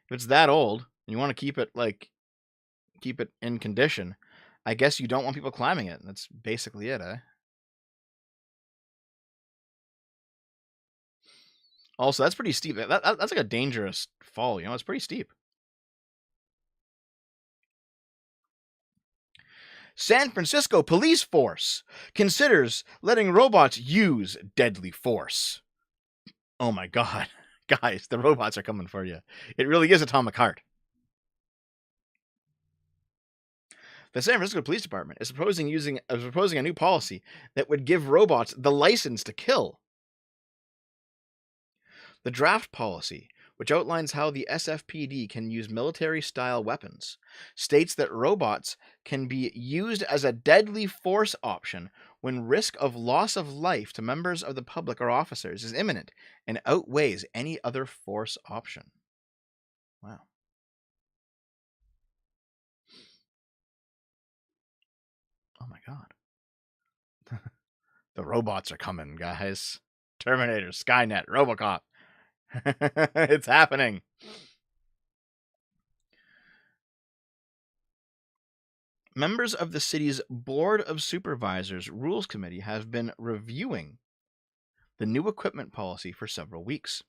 if it's that old and you want to keep it in condition, I guess you don't want people climbing it. That's basically it, eh? Also, that's pretty steep. That's like a dangerous fall, you know? It's pretty steep. San Francisco police force considers letting robots use deadly force. Oh my god. Guys, the robots are coming for you. It really is Atomic Heart. The San Francisco Police Department is proposing a new policy that would give robots the license to kill. The draft policy, which outlines how the SFPD can use military-style weapons, states that robots can be used as a deadly force option when risk of loss of life to members of the public or officers is imminent and outweighs any other force option. Wow. Oh my god. The robots are coming, guys. Terminator, Skynet, Robocop. It's happening. Members of the city's Board of Supervisors Rules Committee have been reviewing the new equipment policy for several weeks.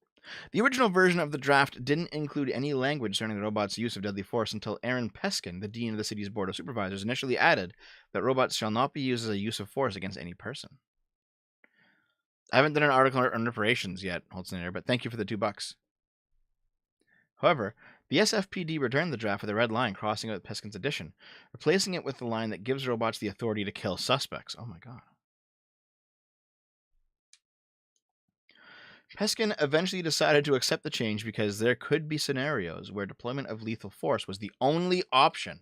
The original version of the draft didn't include any language concerning the robots' use of deadly force until Aaron Peskin, the dean of the city's Board of Supervisors, initially added that robots shall not be used as a use of force against any person. I haven't done an article on reparations yet, Holtzner, but thank you for the $2. However, the SFPD returned the draft with a red line crossing out Peskin's addition, replacing it with the line that gives robots the authority to kill suspects. Oh my god. Peskin eventually decided to accept the change because there could be scenarios where deployment of lethal force was the only option.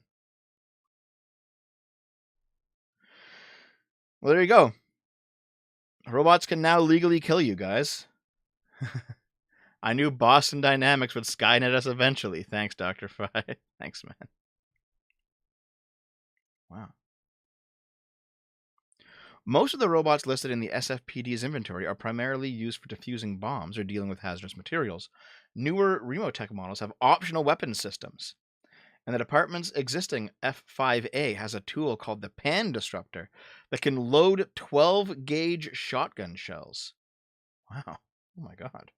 Well, there you go. Robots can now legally kill you, guys. I knew Boston Dynamics would Skynet us eventually. Thanks, Dr. Fry. Thanks, man. Wow. Most of the robots listed in the SFPD's inventory are primarily used for defusing bombs or dealing with hazardous materials. Newer Remotech models have optional weapon systems. And the department's existing F5A has a tool called the Pan Disruptor that can load 12-gauge shotgun shells. Wow. Oh my god.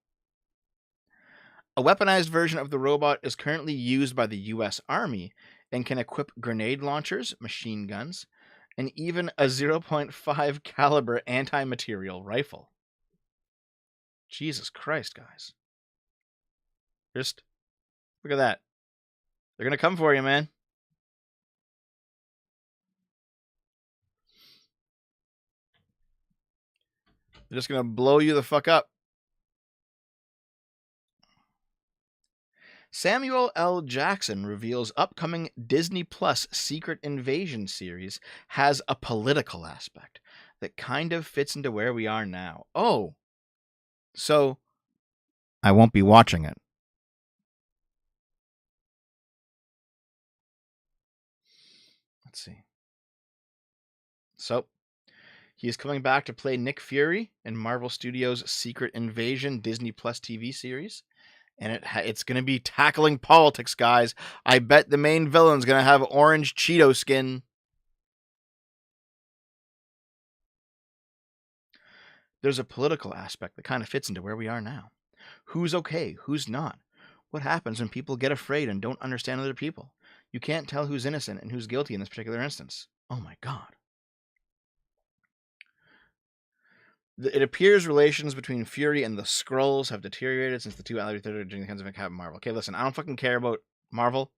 A weaponized version of the robot is currently used by the U.S. Army and can equip grenade launchers, machine guns, and even a 0.5 caliber anti-material rifle. Jesus Christ, guys. Just look at that. They're going to come for you, man. They're just going to blow you the fuck up. Samuel L. Jackson reveals upcoming Disney Plus Secret Invasion series has a political aspect that kind of fits into where we are now. Oh, so I won't be watching it. Let's see. So, he is coming back to play Nick Fury in Marvel Studios' Secret Invasion Disney Plus TV series. And it's going to be tackling politics, guys. I bet the main villain's going to have orange Cheeto skin. There's a political aspect that kind of fits into where we are now. Who's okay? Who's not? What happens when people get afraid and don't understand other people? You can't tell who's innocent and who's guilty in this particular instance. Oh my god. It appears relations between Fury and the Skrulls have deteriorated since the two allied during the hands of Captain Marvel. Okay, listen, I don't fucking care about Marvel.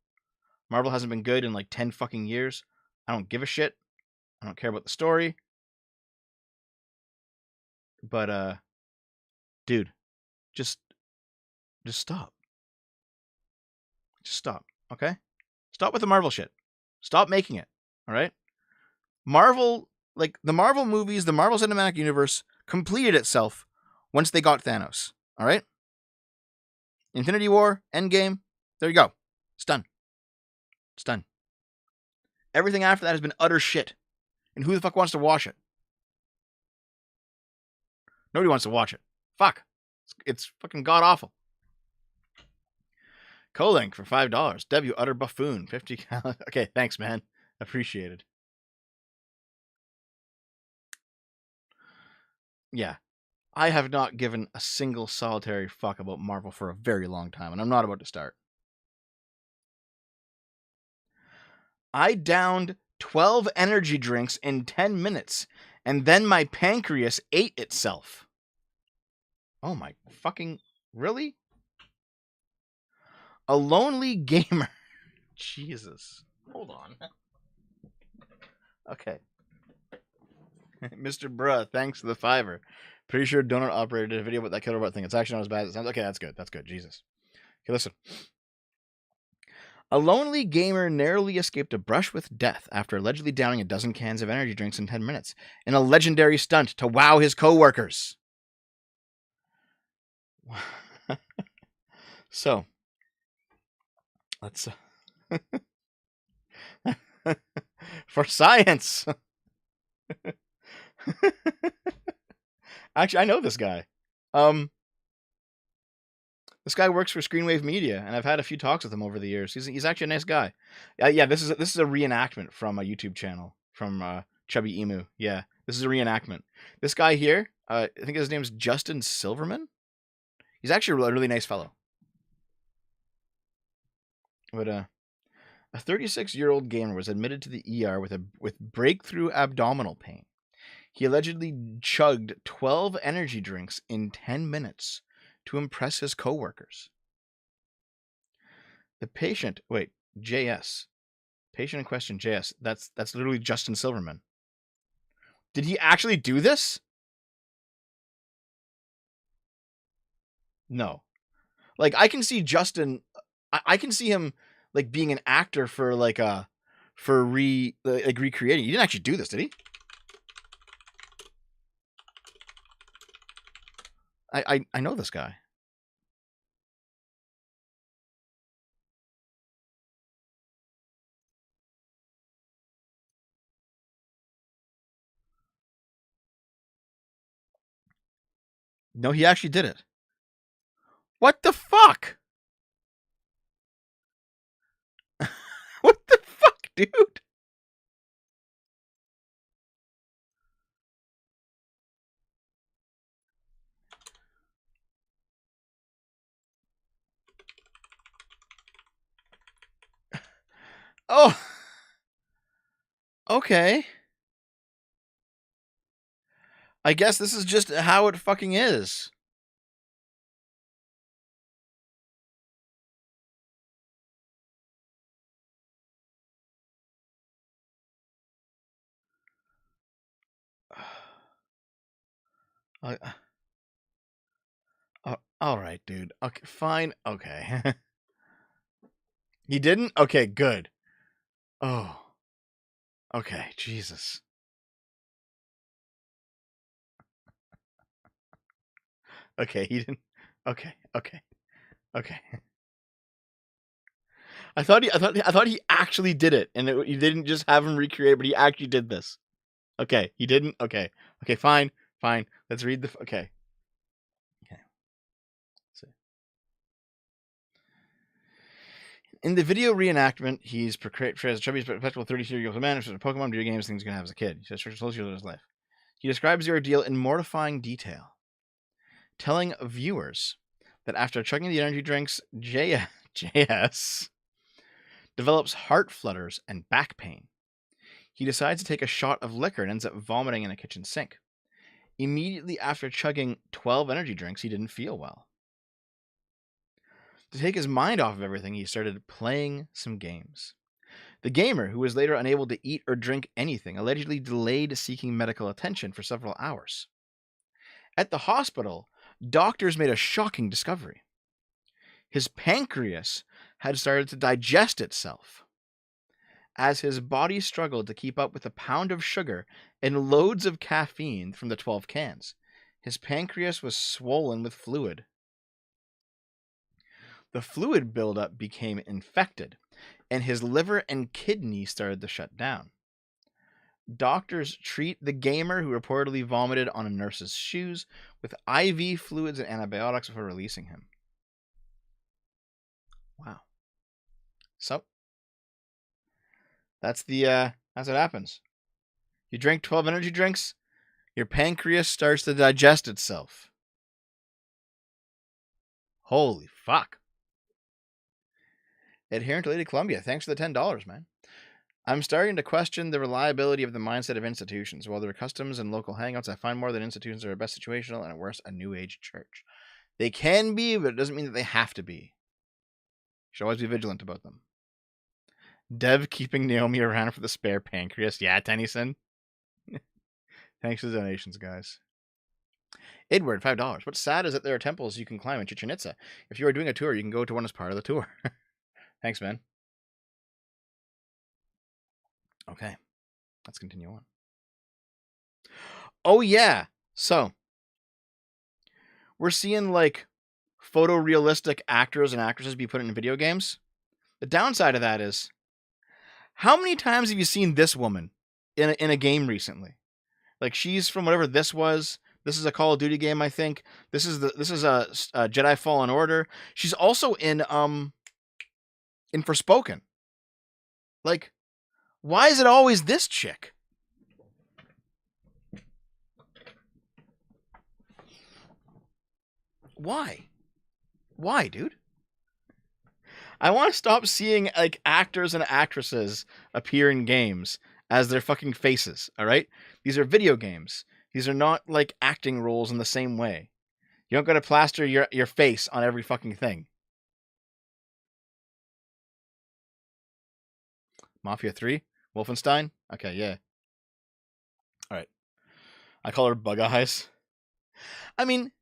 Marvel hasn't been good in like 10 fucking years. I don't give a shit. I don't care about the story. But, dude, just stop. Just stop, okay? Stop with the Marvel shit. Stop making it, all right? Marvel, like the Marvel movies, the Marvel Cinematic Universe completed itself once they got Thanos, all right? Infinity War, Endgame, there you go. It's done. It's done. Everything after that has been utter shit. And who the fuck wants to watch it? Nobody wants to watch it. Fuck. It's fucking god-awful. Colink for $5. W utter buffoon. 50 cal. Okay, thanks, man. Appreciated. Yeah. I have not given a single solitary fuck about Marvel for a very long time, and I'm not about to start. I downed 12 energy drinks in 10 minutes, and then my pancreas ate itself. Oh my fucking... Really? A lonely gamer. Jesus. Hold on. Okay. Mr. Bruh, thanks for the $5. Pretty sure Donut Operator did a video about that killer robot thing. It's actually not as bad as it sounds. Okay, that's good. That's good. Jesus. Okay, listen. A lonely gamer narrowly escaped a brush with death after allegedly downing a dozen cans of energy drinks in 10 minutes in a legendary stunt to wow his coworkers. So, let's... for science! Actually, I know this guy. This guy works for Screenwave Media, and I've had a few talks with him over the years. He's actually a nice guy. Yeah, this is a reenactment from a YouTube channel from Chubby Emu. Yeah, this is a reenactment. This guy here, I think his name's Justin Silverman. He's actually a really nice fellow. But a 36-year-old gamer was admitted to the ER with breakthrough abdominal pain. He allegedly chugged 12 energy drinks in 10 minutes to impress his coworkers. The patient, JS. Patient in question, JS. That's literally Justin Silverman. Did he actually do this? No. Like, I can see Justin, I can see him like being an actor for recreating. He didn't actually do this, did he? I know this guy. No, he actually did it. What the fuck? What the fuck, dude? Oh. Okay. I guess this is just how it fucking is. All right, dude. Okay, fine. Okay. He didn't? Okay, good. Oh. Okay, Jesus. Okay, he didn't. Okay. I thought he actually did it, and you didn't just have him recreate, but he actually did this. Okay, he didn't. Okay, fine. Let's read the. Okay. In the video reenactment, he's portrayed as a chubby, perpetual 33-year-old man who's a Pokemon video games things he's gonna have as a kid. He says close to his life. He describes the ordeal in mortifying detail, telling viewers that after chugging the energy drinks, JS develops heart flutters and back pain. He decides to take a shot of liquor and ends up vomiting in a kitchen sink. Immediately after chugging 12 energy drinks, he didn't feel well. To take his mind off of everything, he started playing some games. The gamer, who was later unable to eat or drink anything, allegedly delayed seeking medical attention for several hours. At the hospital, doctors made a shocking discovery. His pancreas had started to digest itself. As his body struggled to keep up with a pound of sugar and loads of caffeine from the 12 cans, his pancreas was swollen with fluid. The fluid buildup became infected, and his liver and kidney started to shut down. Doctors treat the gamer, who reportedly vomited on a nurse's shoes, with IV fluids and antibiotics before releasing him. Wow. So, that's what happens. You drink 12 energy drinks, your pancreas starts to digest itself. Holy fuck. Adherent to Lady Columbia, thanks for the $10, man. I'm starting to question the reliability of the mindset of institutions. While there are customs and local hangouts, I find more that institutions are at best situational and at worst a new age church. They can be, but it doesn't mean that they have to be. You should always be vigilant about them. Dev keeping Naomi around for the spare pancreas. Yeah, Tennyson. Thanks for the donations, guys. Edward, $5. What's sad is that there are temples you can climb in Chichen Itza. If you are doing a tour, you can go to one as part of the tour. Thanks, man. Okay, let's continue on. Oh, yeah. So, we're seeing, like, photorealistic actors and actresses be put in video games. The downside of that is, how many times have you seen this woman in a game recently? Like she's from whatever this was. This is a Call of Duty game, I think. This is a Jedi Fallen Order. She's also in Forspoken. Like, why is it always this chick? Why? Why, dude? I want to stop seeing like actors and actresses appear in games as their fucking faces, all right? These are video games. These are not like acting roles in the same way. You don't got to plaster your face on every fucking thing. Mafia 3? Wolfenstein? Okay, yeah. All right. I call her Bug Eyes. I mean,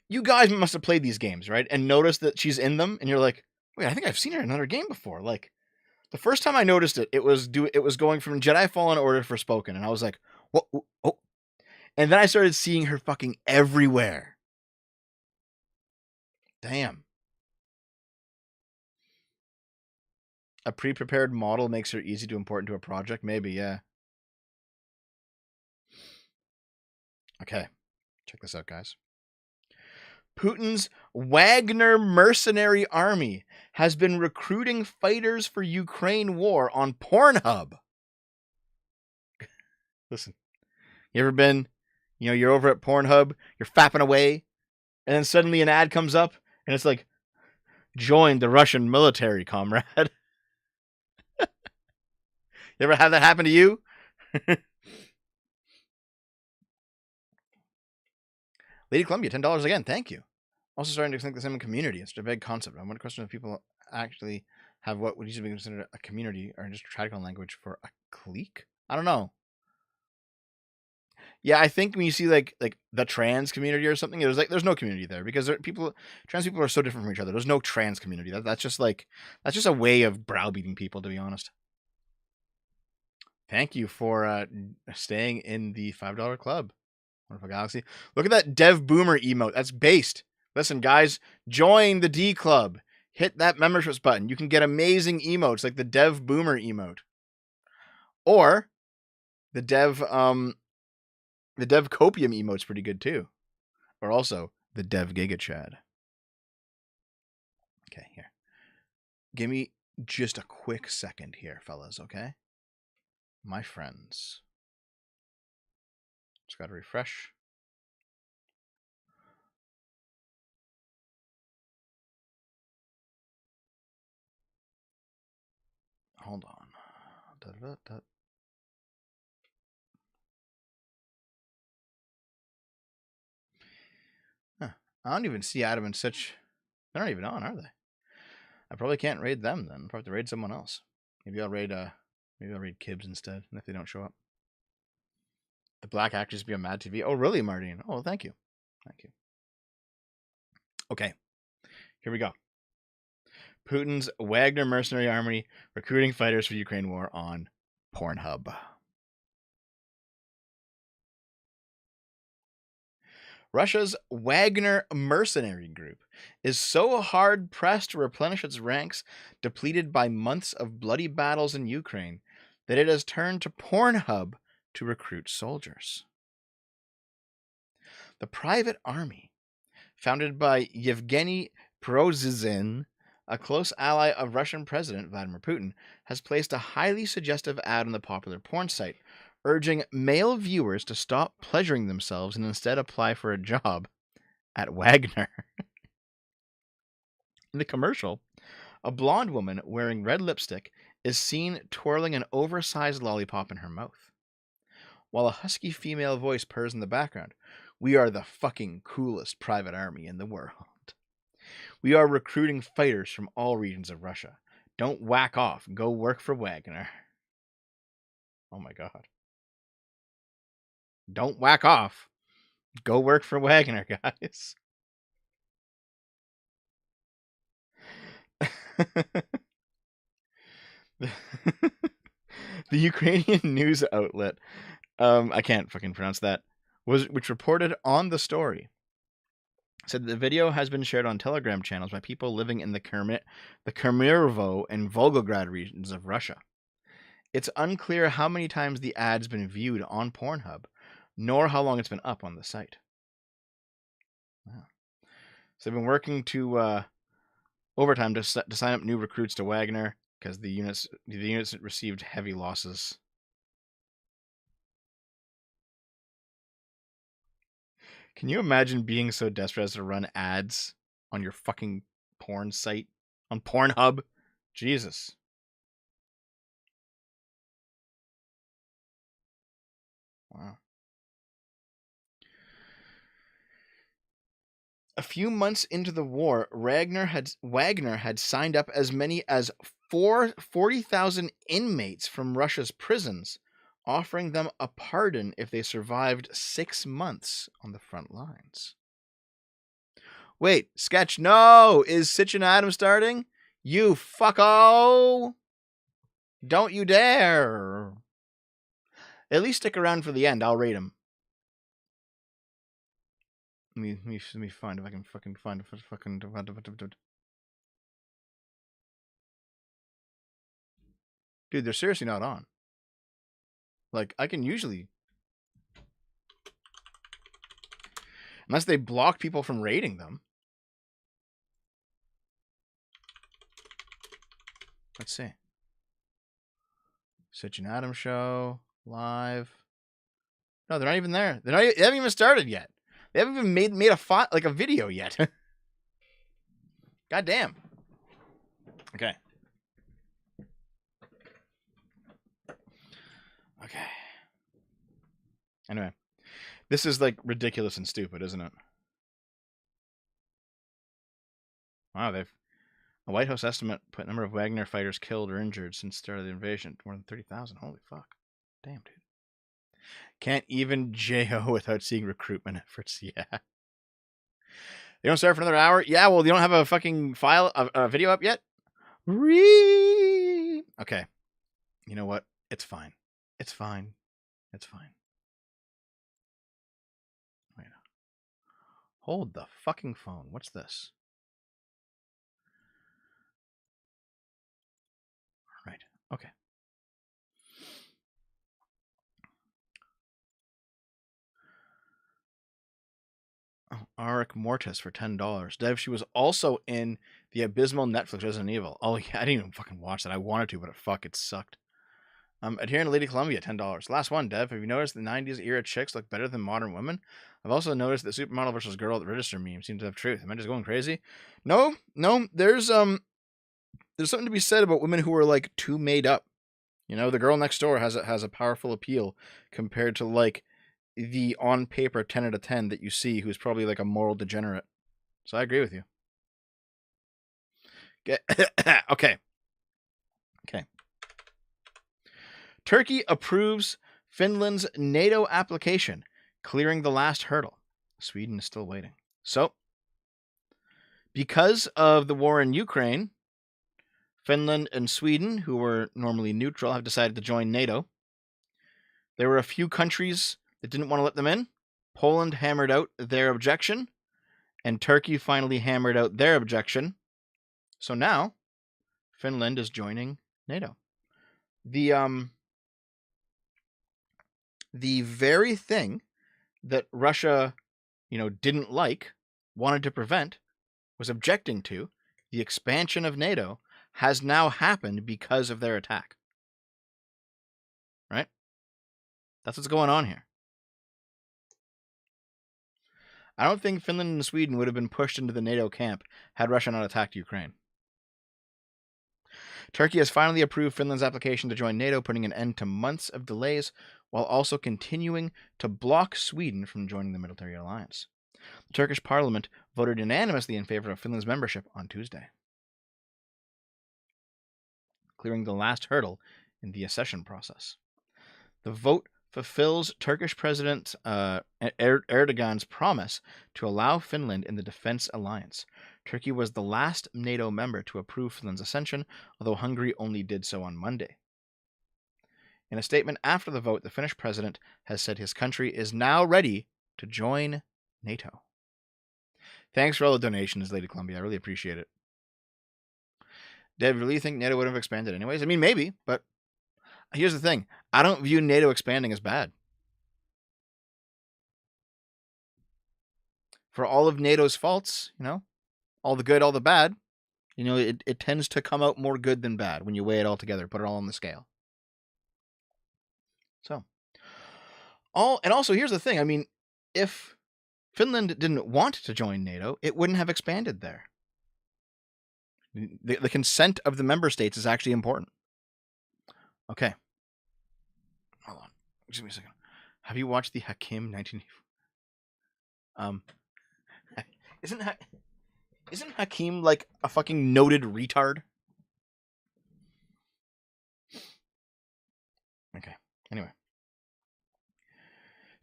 you guys must have played these games, right? And noticed that she's in them, and you're like, wait, I think I've seen her in another game before. Like, the first time I noticed it, it was going from Jedi Fallen Order to Forspoken, and I was like, what? Oh. And then I started seeing her fucking everywhere. Damn. A pre-prepared model makes her easy to import into a project? Maybe, yeah. Okay. Check this out, guys. Putin's Wagner mercenary army has been recruiting fighters for Ukraine war on Pornhub. Listen, you ever been, you're over at Pornhub, you're fapping away, and then suddenly an ad comes up, and it's like, join the Russian military, comrade. You ever have that happen to you? Lady Columbia, $10 again. Thank you. Also starting to think the same community. It's a big concept. I want to question if people actually have what would usually be considered a community or just traditional language for a clique. I don't know. Yeah, I think when you see like the trans community or something, there's no community there because trans people are so different from each other. There's no trans community. That's just a way of browbeating people, to be honest. Thank you for staying in the $5 club. Wonderful Galaxy. Look at that Dev Boomer emote. That's based. Listen, guys, join the D Club. Hit that memberships button. You can get amazing emotes like the Dev Boomer emote. Or the Dev Copium emote's pretty good too. Or also the Dev Giga Chad. Okay, here. Give me just a quick second here, fellas, okay? My friends. Just gotta refresh. Hold on. Huh. I don't even see Adam and Sitch. They're not even on, are they? I probably can't raid them then. I'll probably have to raid someone else. Maybe I'll raid Kibbs instead if they don't show up. The black actors be on Mad TV. Oh, really, Martine? Oh, thank you. Thank you. Okay. Here we go. Putin's Wagner mercenary army recruiting fighters for Ukraine war on Pornhub. Russia's Wagner mercenary group is so hard-pressed to replenish its ranks, depleted by months of bloody battles in Ukraine, that it has turned to Pornhub to recruit soldiers. The private army, founded by Yevgeny Prigozhin, a close ally of Russian President Vladimir Putin, has placed a highly suggestive ad on the popular porn site, urging male viewers to stop pleasuring themselves and instead apply for a job at Wagner. In the commercial, a blonde woman wearing red lipstick is seen twirling an oversized lollipop in her mouth, while a husky female voice purrs in the background. We are the fucking coolest private army in the world. We are recruiting fighters from all regions of Russia. Don't whack off. Go work for Wagner. Oh my god. Don't whack off. Go work for Wagner, guys. The Ukrainian news outlet, I can't fucking pronounce that, which reported on the story, said the video has been shared on Telegram channels by people living in the Kemerovo and Volgograd regions of Russia. It's unclear how many times the ad's been viewed on Pornhub, nor how long it's been up on the site. Wow. So they've been working to overtime to sign up new recruits to Wagner because the units received heavy losses. Can you imagine being so desperate as to run ads on your fucking porn site on Pornhub? Jesus. Wow. A few months into the war, Wagner had signed up as many as 40,000 inmates from Russia's prisons, offering them a pardon if they survived 6 months on the front lines. Wait, sketch, no! Is Sitch and Adam starting? You fucko! Don't you dare! At least stick around for the end. I'll rate him. Let me find if I can fucking find a fucking. Dude, they're seriously not on. Like, I can usually. Unless they block people from rating them. Let's see. Sitch and Adam show. Live. No, they're not even there. They haven't even started yet. They haven't even made a video yet. God damn. Okay. Okay. Anyway. This is like ridiculous and stupid, isn't it? Wow, a White House estimate put number of Wagner fighters killed or injured since the start of the invasion. More than 30,000. Holy fuck. Damn, dude. Can't even JO without seeing recruitment efforts. Yeah. They don't start for another hour? Yeah, well, you don't have a fucking a video up yet? Okay. You know what? It's fine. It's fine. It's fine. Wait. Hold the fucking phone. What's this? Right. Okay. Oh, Arik Mortis for $10. Dev, she was also in the abysmal Netflix Resident Evil. Oh, yeah, I didn't even fucking watch that. I wanted to, but it sucked. Adhering to Lady Columbia, $10. Last one, Dev. Have you noticed the 90s era chicks look better than modern women? I've also noticed that supermodel versus girl at the register meme seems to have truth. Am I just going crazy? No. There's something to be said about women who are like too made up. You know, the girl next door has a powerful appeal compared to like the on paper 10 out of 10 that you see who's probably like a moral degenerate. So I agree with you. Okay. Turkey approves Finland's NATO application, clearing the last hurdle. Sweden is still waiting. So, because of the war in Ukraine, Finland and Sweden, who were normally neutral, have decided to join NATO. There were a few countries that didn't want to let them in. Poland hammered out their objection, and Turkey finally hammered out their objection. So now, Finland is joining NATO. The very thing that Russia, didn't like, wanted to prevent, was objecting to, the expansion of NATO, has now happened because of their attack. Right? That's what's going on here. I don't think Finland and Sweden would have been pushed into the NATO camp had Russia not attacked Ukraine. Turkey has finally approved Finland's application to join NATO, putting an end to months of delays, while also continuing to block Sweden from joining the military alliance. The Turkish parliament voted unanimously in favor of Finland's membership on Tuesday, clearing the last hurdle in the accession process. The vote fulfills Turkish President Erdogan's promise to allow Finland in the defense alliance. Turkey was the last NATO member to approve Finland's accession, although Hungary only did so on Monday. In a statement after the vote, the Finnish president has said his country is now ready to join NATO. Thanks for all the donations, Lady Columbia. I really appreciate it. Did you really think NATO would have expanded anyways? I mean, maybe, but here's the thing. I don't view NATO expanding as bad. for all of NATO's faults, all the good, all the bad, it tends to come out more good than bad when you weigh it all together, put it all on the scale. So, and also here's the thing. I mean, if Finland didn't want to join NATO, it wouldn't have expanded there. The consent of the member states is actually important. Okay. Hold on. Just give me a second. Have you watched the Hakim 1984? Isn't Hakim like a fucking noted retard? Okay. Anyway.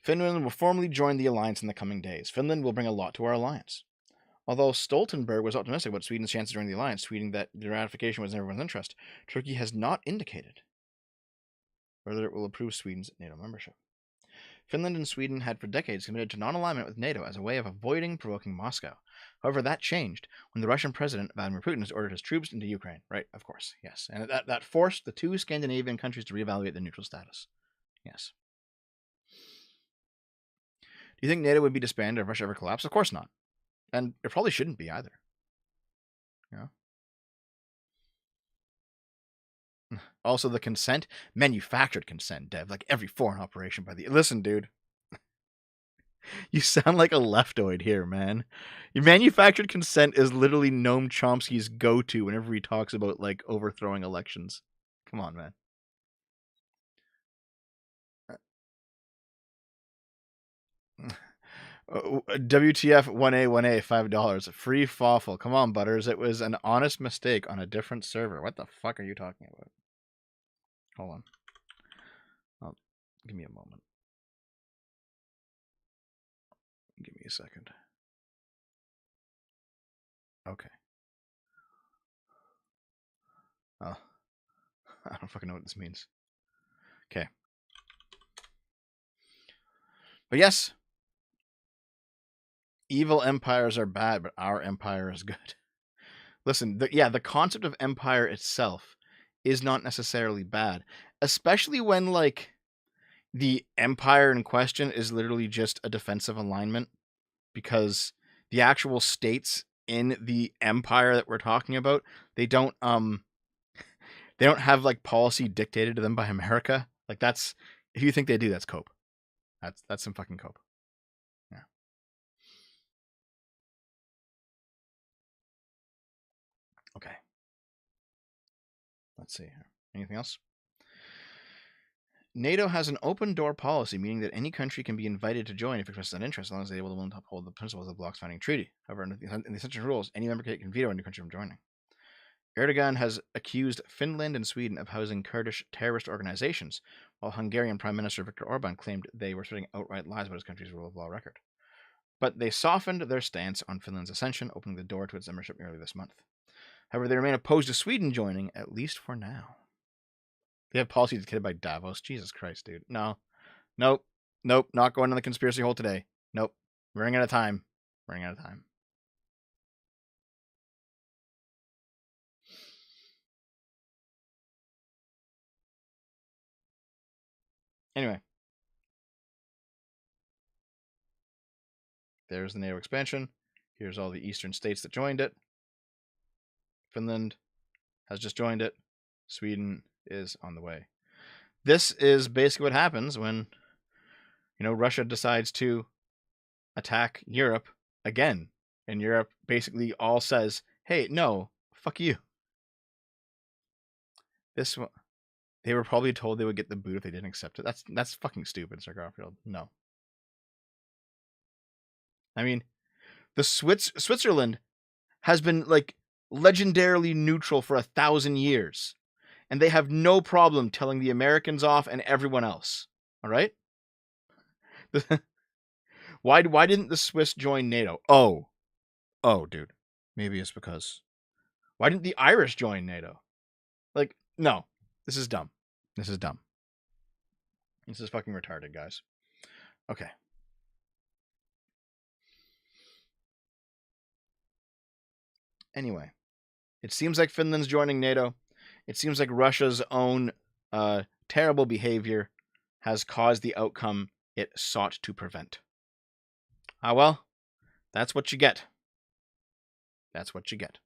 Finland will formally join the alliance in the coming days. Finland will bring a lot to our alliance. Although Stoltenberg was optimistic about Sweden's chances of joining the alliance, tweeting that the ratification was in everyone's interest, Turkey has not indicated whether it will approve Sweden's NATO membership. Finland and Sweden had for decades committed to non-alignment with NATO as a way of avoiding provoking Moscow. However, that changed when the Russian president, Vladimir Putin, has ordered his troops into Ukraine. Right, of course, yes. And that forced the two Scandinavian countries to reevaluate their neutral status. Yes. Do you think NATO would be disbanded if Russia ever collapsed? Of course not. And it probably shouldn't be either. Also, the consent, manufactured consent, Dev, like every foreign operation by the... Listen, dude. You sound like a leftoid here, man. Your manufactured consent is literally Noam Chomsky's go-to whenever he talks about, like, overthrowing elections. Come on, man. WTF 1A, $5. Free fawful. Come on, Butters. It was an honest mistake on a different server. What the fuck are you talking about? Hold on. Give me a moment. Give me a second. Okay. Oh. I don't fucking know what this means. Okay. But yes. Evil empires are bad, but our empire is good. Listen, the concept of empire itself is not necessarily bad, especially when, like, the empire in question is literally just a defensive alignment, because the actual states in the empire that we're talking about, they don't have, like, policy dictated to them by America. Like, that's, if you think they do, that's cope. That's some fucking cope. Yeah. Okay. Let's see here. Anything else? NATO has an open door policy, meaning that any country can be invited to join if it expresses an interest, as long as they're able to uphold the principles of the bloc's founding treaty. However, in the essential rules, any member can veto a new country from joining. Erdogan has accused Finland and Sweden of housing Kurdish terrorist organizations, while Hungarian Prime Minister Viktor Orban claimed they were spreading outright lies about his country's rule of law record. But they softened their stance on Finland's accession, opening the door to its membership early this month. However, they remain opposed to Sweden joining, at least for now. They have policy dictated by Davos. Jesus Christ, dude. No. Nope. Not going on the conspiracy hole today. Nope. We're running out of time. Anyway. There's the NATO expansion. Here's all the eastern states that joined it. Finland has just joined it. Sweden is on the way. This is basically what happens when, Russia decides to attack Europe again. And Europe basically all says, hey, no, fuck you. They were probably told they would get the boot if they didn't accept it. That's fucking stupid, Sir Garfield. No. I mean, the Switzerland has been, like, legendarily neutral for 1,000 years. And they have no problem telling the Americans off and everyone else. All right? Why didn't the Swiss join NATO? Oh, dude. Maybe it's because... Why didn't the Irish join NATO? Like, no. This is dumb. This is fucking retarded, guys. Okay. Anyway. It seems like Finland's joining NATO. It seems like Russia's own terrible behavior has caused the outcome it sought to prevent. Well, That's what you get. That's what you get.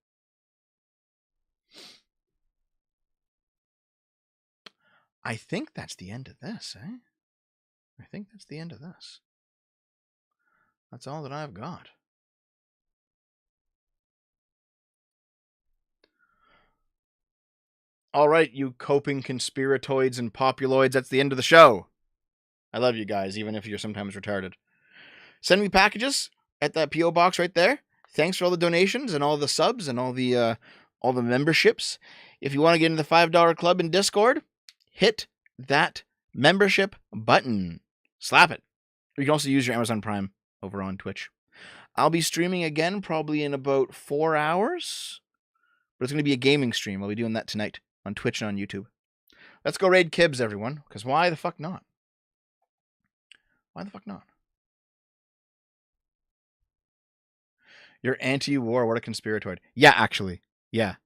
I think that's the end of this, eh? I think that's the end of this. That's all that I've got. All right, you coping conspiratoids and populoids, that's the end of the show. I love you guys, even if you're sometimes retarded. Send me packages at that P.O. box right there. Thanks for all the donations and all the subs and all the memberships. If you want to get into the $5 club in Discord, hit that membership button. Slap it. You can also use your Amazon Prime over on Twitch. I'll be streaming again probably in about 4 hours. But it's going to be a gaming stream. I'll be doing that tonight on Twitch and on YouTube. Let's go raid Kibs, everyone. Because why the fuck not? Why the fuck not? You're anti-war. What a conspiratoid. Yeah, actually. Yeah.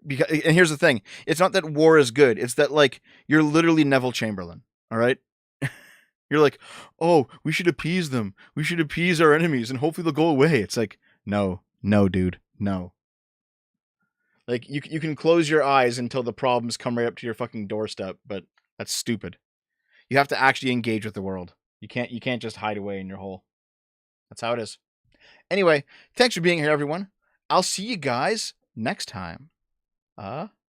And here's the thing. It's not that war is good. It's that, like, you're literally Neville Chamberlain. All right? You're like, oh, we should appease them. We should appease our enemies and hopefully they'll go away. It's like, no, dude. No. Like, you can close your eyes until the problems come right up to your fucking doorstep, but that's stupid. You have to actually engage with the world. You can't just hide away in your hole. That's how it is. Anyway, thanks for being here, everyone. I'll see you guys next time.